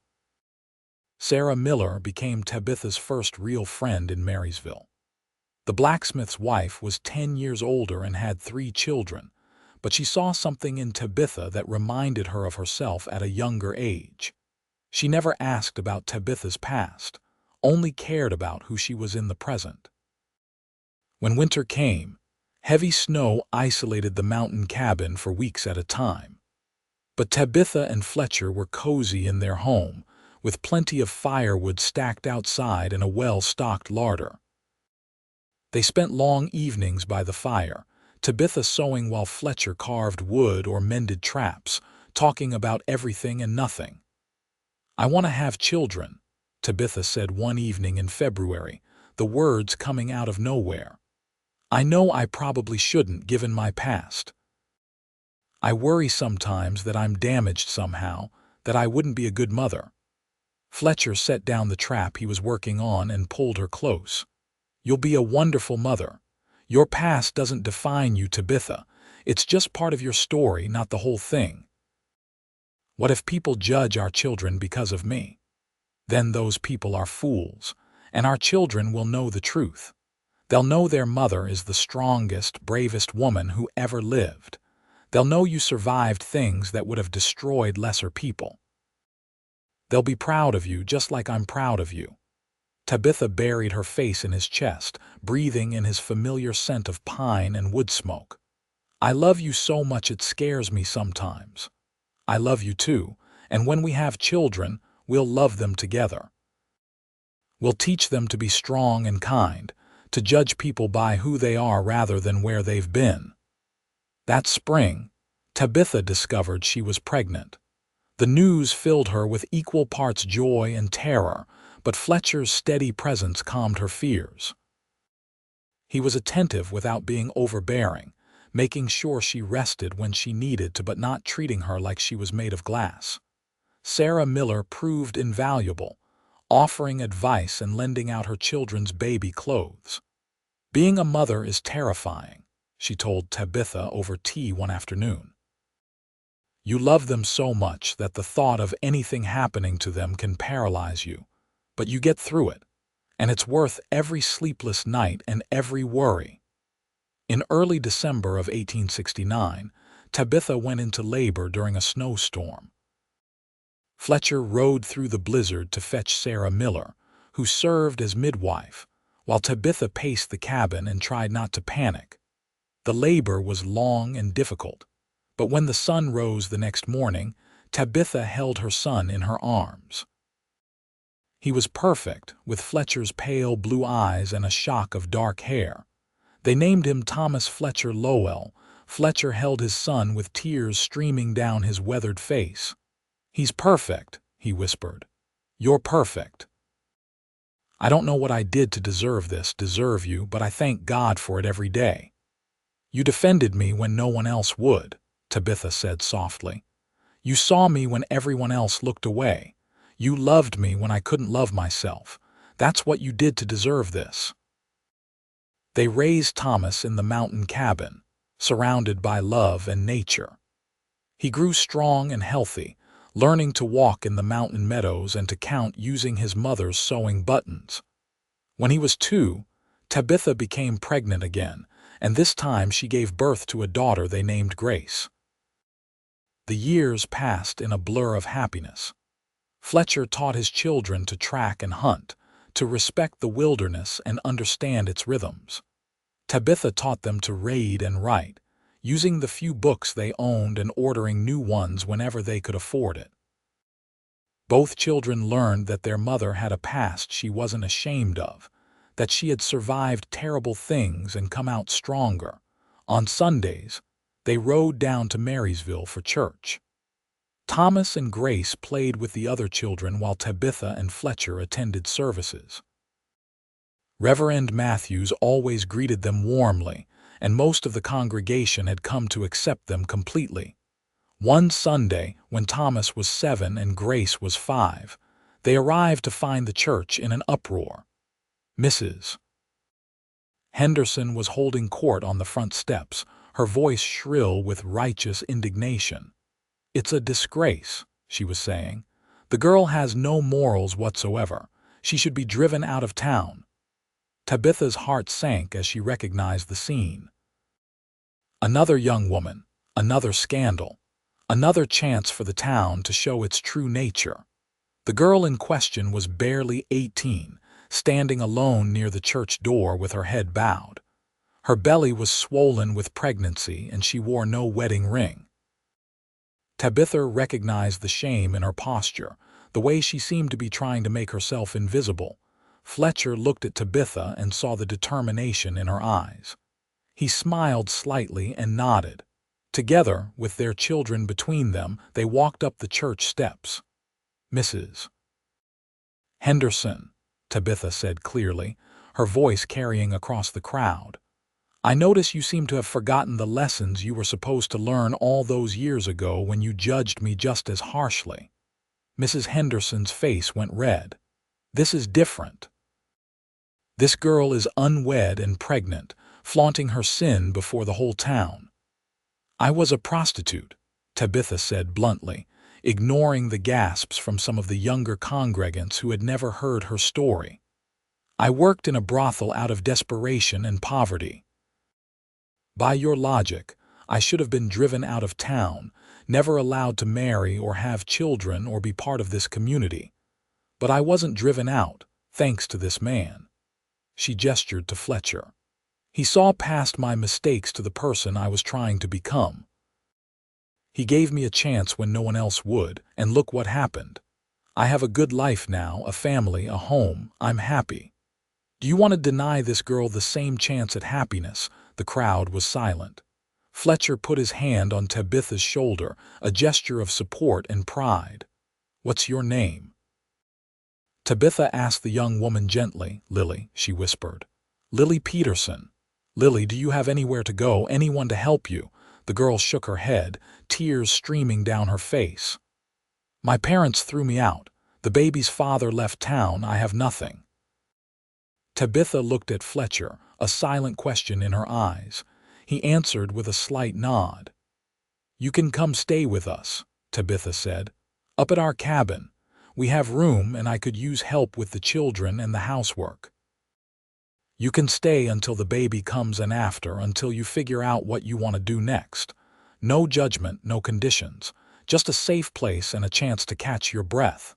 Sarah Miller became Tabitha's first real friend in Marysville. The blacksmith's wife was 10 years older and had 3 children, but she saw something in Tabitha that reminded her of herself at a younger age. She never asked about Tabitha's past, only cared about who she was in the present. When winter came, heavy snow isolated the mountain cabin for weeks at a time. But Tabitha and Fletcher were cozy in their home, with plenty of firewood stacked outside and a well-stocked larder. They spent long evenings by the fire, Tabitha sewing while Fletcher carved wood or mended traps, talking about everything and nothing. "I want to have children," Tabitha said one evening in February, the words coming out of nowhere. "I know I probably shouldn't given my past. I worry sometimes that I'm damaged somehow, that I wouldn't be a good mother." Fletcher set down the trap he was working on and pulled her close. "You'll be a wonderful mother. Your past doesn't define you, Tabitha. It's just part of your story, not the whole thing. What if people judge our children because of me? Then those people are fools, and our children will know the truth. They'll know their mother is the strongest, bravest woman who ever lived. They'll know you survived things that would have destroyed lesser people. They'll be proud of you just like I'm proud of you." Tabitha buried her face in his chest, breathing in his familiar scent of pine and wood smoke. "I love you so much it scares me sometimes." I love you too, and when we have children, we'll love them together. We'll teach them to be strong and kind, to judge people by who they are rather than where they've been." That spring, Tabitha discovered she was pregnant. The news filled her with equal parts joy and terror, but Fletcher's steady presence calmed her fears. He was attentive without being overbearing, making sure she rested when she needed to but not treating her like she was made of glass. Sarah Miller proved invaluable, offering advice and lending out her children's baby clothes. "Being a mother is terrifying," she told Tabitha over tea one afternoon. "You love them so much that the thought of anything happening to them can paralyze you, but you get through it, and it's worth every sleepless night and every worry." In early December of 1869, Tabitha went into labor during a snowstorm. Fletcher rode through the blizzard to fetch Sarah Miller, who served as midwife, while Tabitha paced the cabin and tried not to panic. The labor was long and difficult, but when the sun rose the next morning, Tabitha held her son in her arms. He was perfect, with Fletcher's pale blue eyes and a shock of dark hair. They named him Thomas Fletcher Lowell. Fletcher held his son with tears streaming down his weathered face. "He's perfect," he whispered. "You're perfect. I don't know what I did to deserve you, but I thank God for it every day." "You defended me when no one else would," Tabitha said softly. "You saw me when everyone else looked away. You loved me when I couldn't love myself. That's what you did to deserve this." They raised Thomas in the mountain cabin, surrounded by love and nature. He grew strong and healthy, learning to walk in the mountain meadows and to count using his mother's sewing buttons. When he was 2, Tabitha became pregnant again, and this time she gave birth to a daughter they named Grace. The years passed in a blur of happiness. Fletcher taught his children to track and hunt, to respect the wilderness and understand its rhythms. Tabitha taught them to read and write, using the few books they owned and ordering new ones whenever they could afford it. Both children learned that their mother had a past she wasn't ashamed of, that she had survived terrible things and come out stronger. On Sundays, they rode down to Marysville for church. Thomas and Grace played with the other children while Tabitha and Fletcher attended services. Reverend Matthews always greeted them warmly, and most of the congregation had come to accept them completely. One Sunday, when Thomas was 7 and Grace was 5, they arrived to find the church in an uproar. Mrs. Henderson was holding court on the front steps, her voice shrill with righteous indignation. "It's a disgrace," she was saying. "The girl has no morals whatsoever. She should be driven out of town." Tabitha's heart sank as she recognized the scene. Another young woman, another scandal, another chance for the town to show its true nature. The girl in question was barely 18, standing alone near the church door with her head bowed. Her belly was swollen with pregnancy and she wore no wedding ring. Tabitha recognized the shame in her posture, the way she seemed to be trying to make herself invisible. Fletcher looked at Tabitha and saw the determination in her eyes. He smiled slightly and nodded. Together, with their children between them, they walked up the church steps. "Mrs. Henderson," Tabitha said clearly, her voice carrying across the crowd. "I notice you seem to have forgotten the lessons you were supposed to learn all those years ago when you judged me just as harshly." Mrs. Henderson's face went red. "This is different. This girl is unwed and pregnant, flaunting her sin before the whole town." "I was a prostitute," Tabitha said bluntly, ignoring the gasps from some of the younger congregants who had never heard her story. "I worked in a brothel out of desperation and poverty. By your logic, I should have been driven out of town, never allowed to marry or have children or be part of this community. But I wasn't driven out, thanks to this man." She gestured to Fletcher. "He saw past my mistakes to the person I was trying to become. He gave me a chance when no one else would, and look what happened. I have a good life now, a family, a home. I'm happy. Do you want to deny this girl the same chance at happiness?" The crowd was silent. Fletcher put his hand on Tabitha's shoulder, a gesture of support and pride. "What's your name?" Tabitha asked the young woman gently. "Lily," she whispered. "Lily Peterson." "Lily, do you have anywhere to go, anyone to help you?" The girl shook her head, tears streaming down her face. "My parents threw me out. The baby's father left town. I have nothing." Tabitha looked at Fletcher, a silent question in her eyes. He answered with a slight nod. "You can come stay with us," Tabitha said. "Up at our cabin. We have room, and I could use help with the children and the housework. You can stay until the baby comes and after, until you figure out what you want to do next. No judgment, no conditions. Just a safe place and a chance to catch your breath."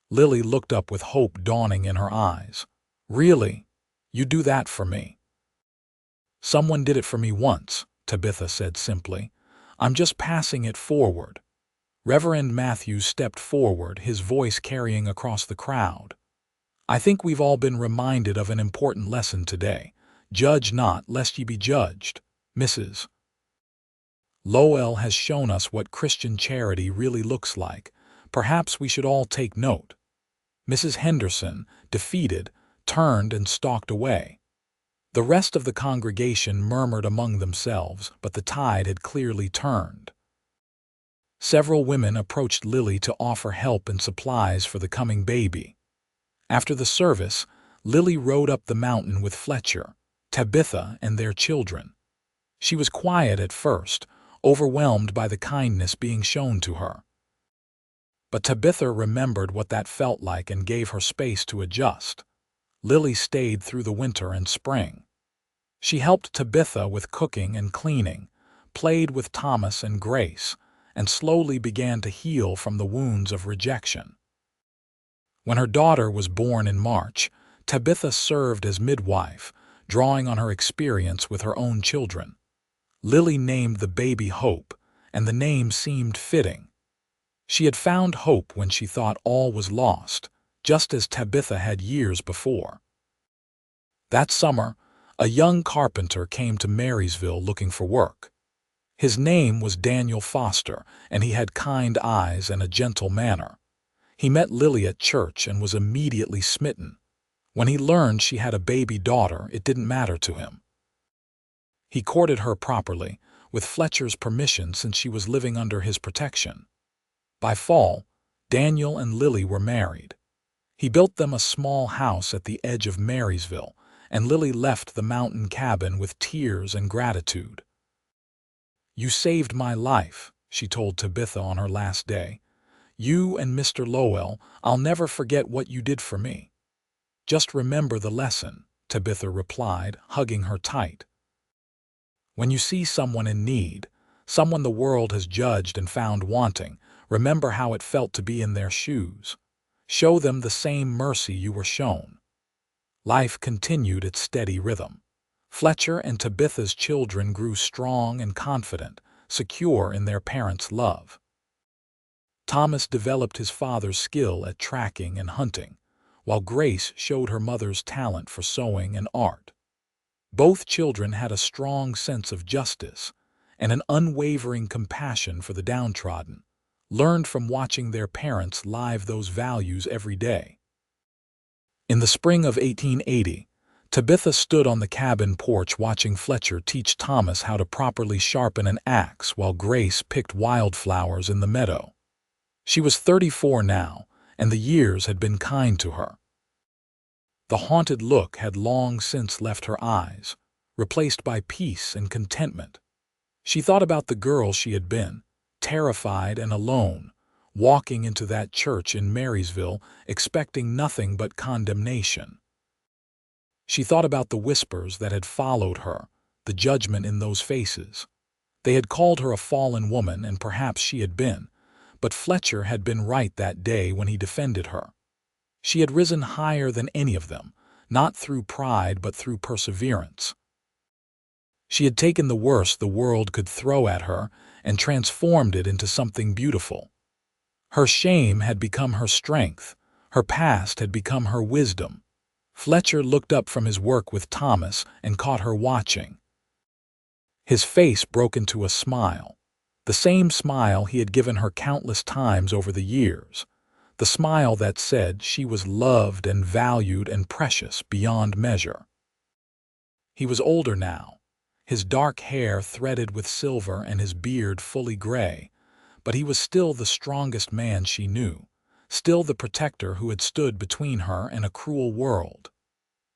Lily looked up with hope dawning in her eyes. "Really? You do that for me?" "Someone did it for me once," Tabitha said simply. "I'm just passing it forward." Reverend Matthews stepped forward, his voice carrying across the crowd. "I think we've all been reminded of an important lesson today. Judge not, lest ye be judged. Mrs. Lowell has shown us what Christian charity really looks like. Perhaps we should all take note." Mrs. Henderson, defeated, turned and stalked away. The rest of the congregation murmured among themselves, but the tide had clearly turned. Several women approached Lily to offer help and supplies for the coming baby. After the service, Lily rode up the mountain with Fletcher, Tabitha, and their children. She was quiet at first, overwhelmed by the kindness being shown to her. But Tabitha remembered what that felt like and gave her space to adjust. Lily stayed through the winter and spring. She helped Tabitha with cooking and cleaning, played with Thomas and Grace, and slowly began to heal from the wounds of rejection. When her daughter was born in March, Tabitha served as midwife, drawing on her experience with her own children. Lily named the baby Hope, and the name seemed fitting. She had found hope when she thought all was lost, just as Tabitha had years before. That summer, a young carpenter came to Marysville looking for work. His name was Daniel Foster, and he had kind eyes and a gentle manner. He met Lily at church and was immediately smitten. When he learned she had a baby daughter, it didn't matter to him. He courted her properly, with Fletcher's permission since she was living under his protection. By fall, Daniel and Lily were married. He built them a small house at the edge of Marysville, and Lily left the mountain cabin with tears and gratitude. "You saved my life," she told Tabitha on her last day. "You and Mr. Lowell, I'll never forget what you did for me." "Just remember the lesson," Tabitha replied, hugging her tight. "When you see someone in need, someone the world has judged and found wanting, remember how it felt to be in their shoes. Show them the same mercy you were shown." Life continued its steady rhythm. Fletcher and Tabitha's children grew strong and confident, secure in their parents' love. Thomas developed his father's skill at tracking and hunting, while Grace showed her mother's talent for sewing and art. Both children had a strong sense of justice and an unwavering compassion for the downtrodden, learned from watching their parents live those values every day. In the spring of 1880, Tabitha stood on the cabin porch watching Fletcher teach Thomas how to properly sharpen an axe while Grace picked wildflowers in the meadow. She was 34 now, and the years had been kind to her. The haunted look had long since left her eyes, replaced by peace and contentment. She thought about the girl she had been, terrified and alone, walking into that church in Marysville, expecting nothing but condemnation. She thought about the whispers that had followed her, the judgment in those faces. They had called her a fallen woman, and perhaps she had been, but Fletcher had been right that day when he defended her. She had risen higher than any of them, not through pride but through perseverance. She had taken the worst the world could throw at her and transformed it into something beautiful. Her shame had become her strength. Her past had become her wisdom. Fletcher looked up from his work with Thomas and caught her watching. His face broke into a smile, the same smile he had given her countless times over the years, the smile that said she was loved and valued and precious beyond measure. He was older now, his dark hair threaded with silver and his beard fully gray, but he was still the strongest man she knew, still the protector who had stood between her and a cruel world.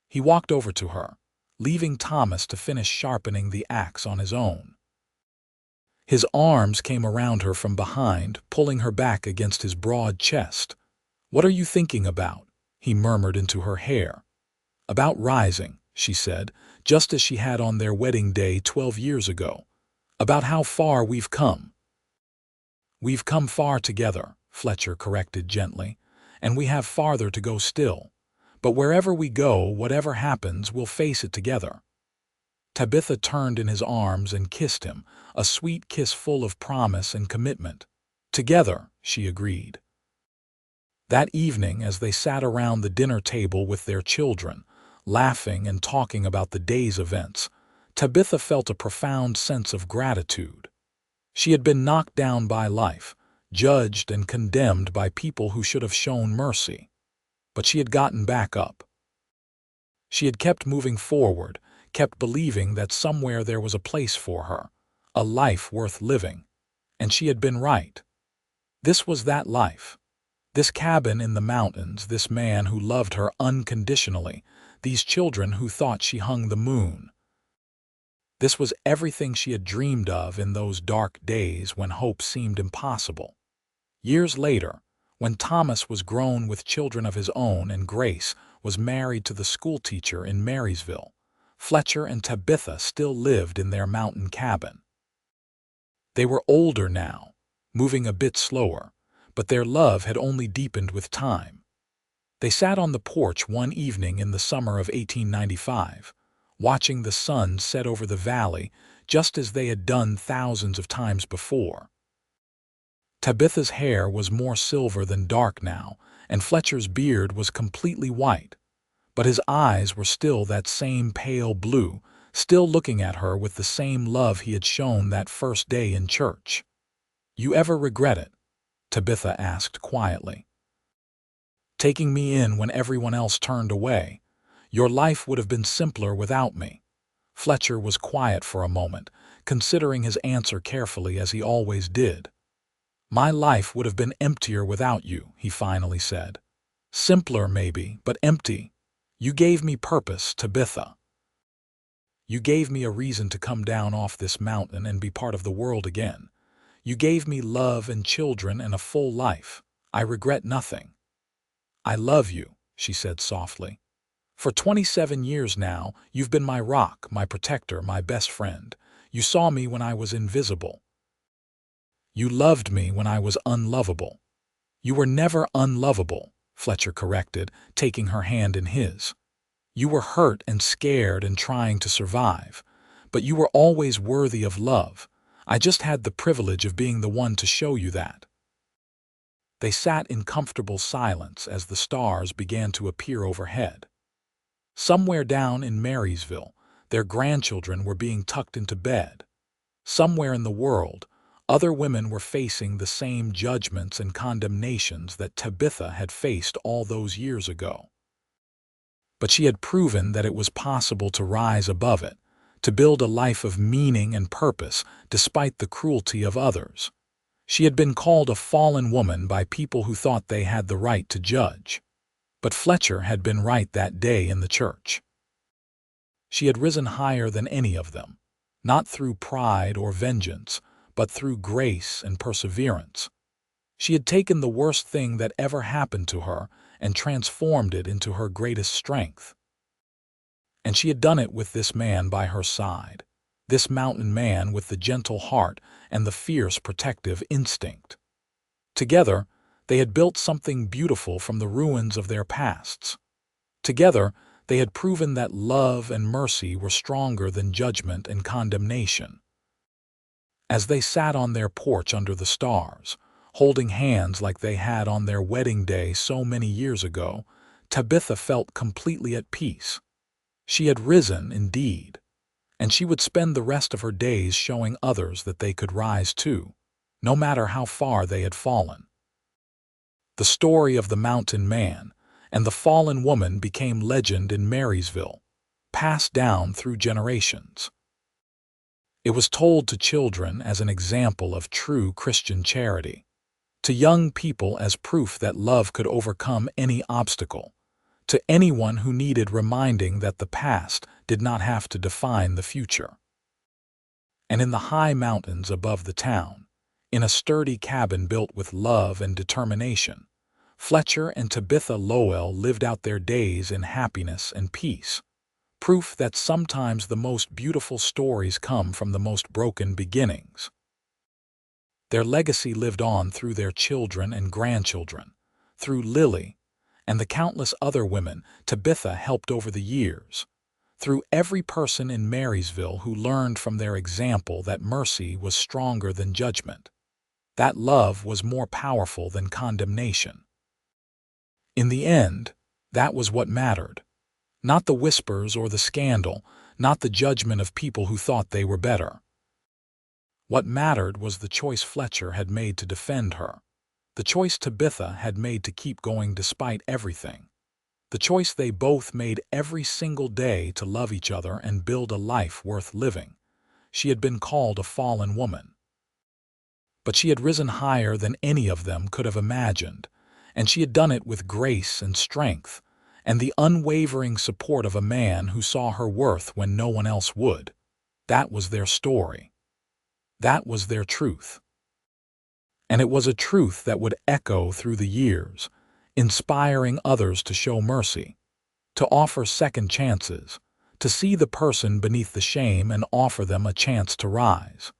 He walked over to her, leaving Thomas to finish sharpening the axe on his own. His arms came around her from behind, pulling her back against his broad chest. "What are you thinking about?" he murmured into her hair. "About rising," she said, just as she had on their wedding day 12 years ago. "About how far we've come." "We've come far together," Fletcher corrected gently, "and we have farther to go still. But wherever we go, whatever happens, we'll face it together." Tabitha turned in his arms and kissed him, a sweet kiss full of promise and commitment. "Together," she agreed. That evening, as they sat around the dinner table with their children, laughing and talking about the day's events, Tabitha felt a profound sense of gratitude. She had been knocked down by life, judged and condemned by people who should have shown mercy. But she had gotten back up. She had kept moving forward, kept believing that somewhere there was a place for her, a life worth living. And she had been right. This was that life. This cabin in the mountains, this man who loved her unconditionally, these children who thought she hung the moon. This was everything she had dreamed of in those dark days when hope seemed impossible. Years later, when Thomas was grown with children of his own and Grace was married to the schoolteacher in Marysville, Fletcher and Tabitha still lived in their mountain cabin. They were older now, moving a bit slower, but their love had only deepened with time. They sat on the porch one evening in the summer of 1895, watching the sun set over the valley just as they had done thousands of times before. Tabitha's hair was more silver than dark now, and Fletcher's beard was completely white, but his eyes were still that same pale blue, still looking at her with the same love he had shown that first day in church. "You ever regret it?" Tabitha asked quietly. "Taking me in when everyone else turned away. Your life would have been simpler without me." Fletcher was quiet for a moment, considering his answer carefully as he always did. "My life would have been emptier without you," he finally said. "Simpler, maybe, but empty. You gave me purpose, Tabitha. You gave me a reason to come down off this mountain and be part of the world again. You gave me love and children and a full life. I regret nothing." "I love you," she said softly. "For 27 years now, you've been my rock, my protector, my best friend. You saw me when I was invisible. You loved me when I was unlovable." "You were never unlovable," Fletcher corrected, taking her hand in his. "You were hurt and scared and trying to survive, but you were always worthy of love. I just had the privilege of being the one to show you that." They sat in comfortable silence as the stars began to appear overhead. Somewhere down in Marysville, their grandchildren were being tucked into bed. Somewhere in the world, other women were facing the same judgments and condemnations that Tabitha had faced all those years ago. But she had proven that it was possible to rise above it, to build a life of meaning and purpose despite the cruelty of others. She had been called a fallen woman by people who thought they had the right to judge. But Fletcher had been right that day in the church. She had risen higher than any of them, not through pride or vengeance, but through grace and perseverance. She had taken the worst thing that ever happened to her and transformed it into her greatest strength. And she had done it with this man by her side, this mountain man with the gentle heart and the fierce protective instinct. Together, they had built something beautiful from the ruins of their pasts. Together, they had proven that love and mercy were stronger than judgment and condemnation. As they sat on their porch under the stars, holding hands like they had on their wedding day so many years ago, Tabitha felt completely at peace. She had risen, indeed, and she would spend the rest of her days showing others that they could rise too, no matter how far they had fallen. The story of the mountain man and the fallen woman became legend in Marysville, passed down through generations. It was told to children as an example of true Christian charity, to young people as proof that love could overcome any obstacle, to anyone who needed reminding that the past did not have to define the future. And in the high mountains above the town, in a sturdy cabin built with love and determination, Fletcher and Tabitha Lowell lived out their days in happiness and peace, proof that sometimes the most beautiful stories come from the most broken beginnings. Their legacy lived on through their children and grandchildren, through Lily and the countless other women Tabitha helped over the years, through every person in Marysville who learned from their example that mercy was stronger than judgment, that love was more powerful than condemnation. In the end, that was what mattered. Not the whispers or the scandal, not the judgment of people who thought they were better. What mattered was the choice Fletcher had made to defend her, the choice Tabitha had made to keep going despite everything, the choice they both made every single day to love each other and build a life worth living. She had been called a fallen woman, but she had risen higher than any of them could have imagined, and she had done it with grace and strength, and the unwavering support of a man who saw her worth when no one else would. That was their story. That was their truth. And it was a truth that would echo through the years, inspiring others to show mercy, to offer second chances, to see the person beneath the shame and offer them a chance to rise.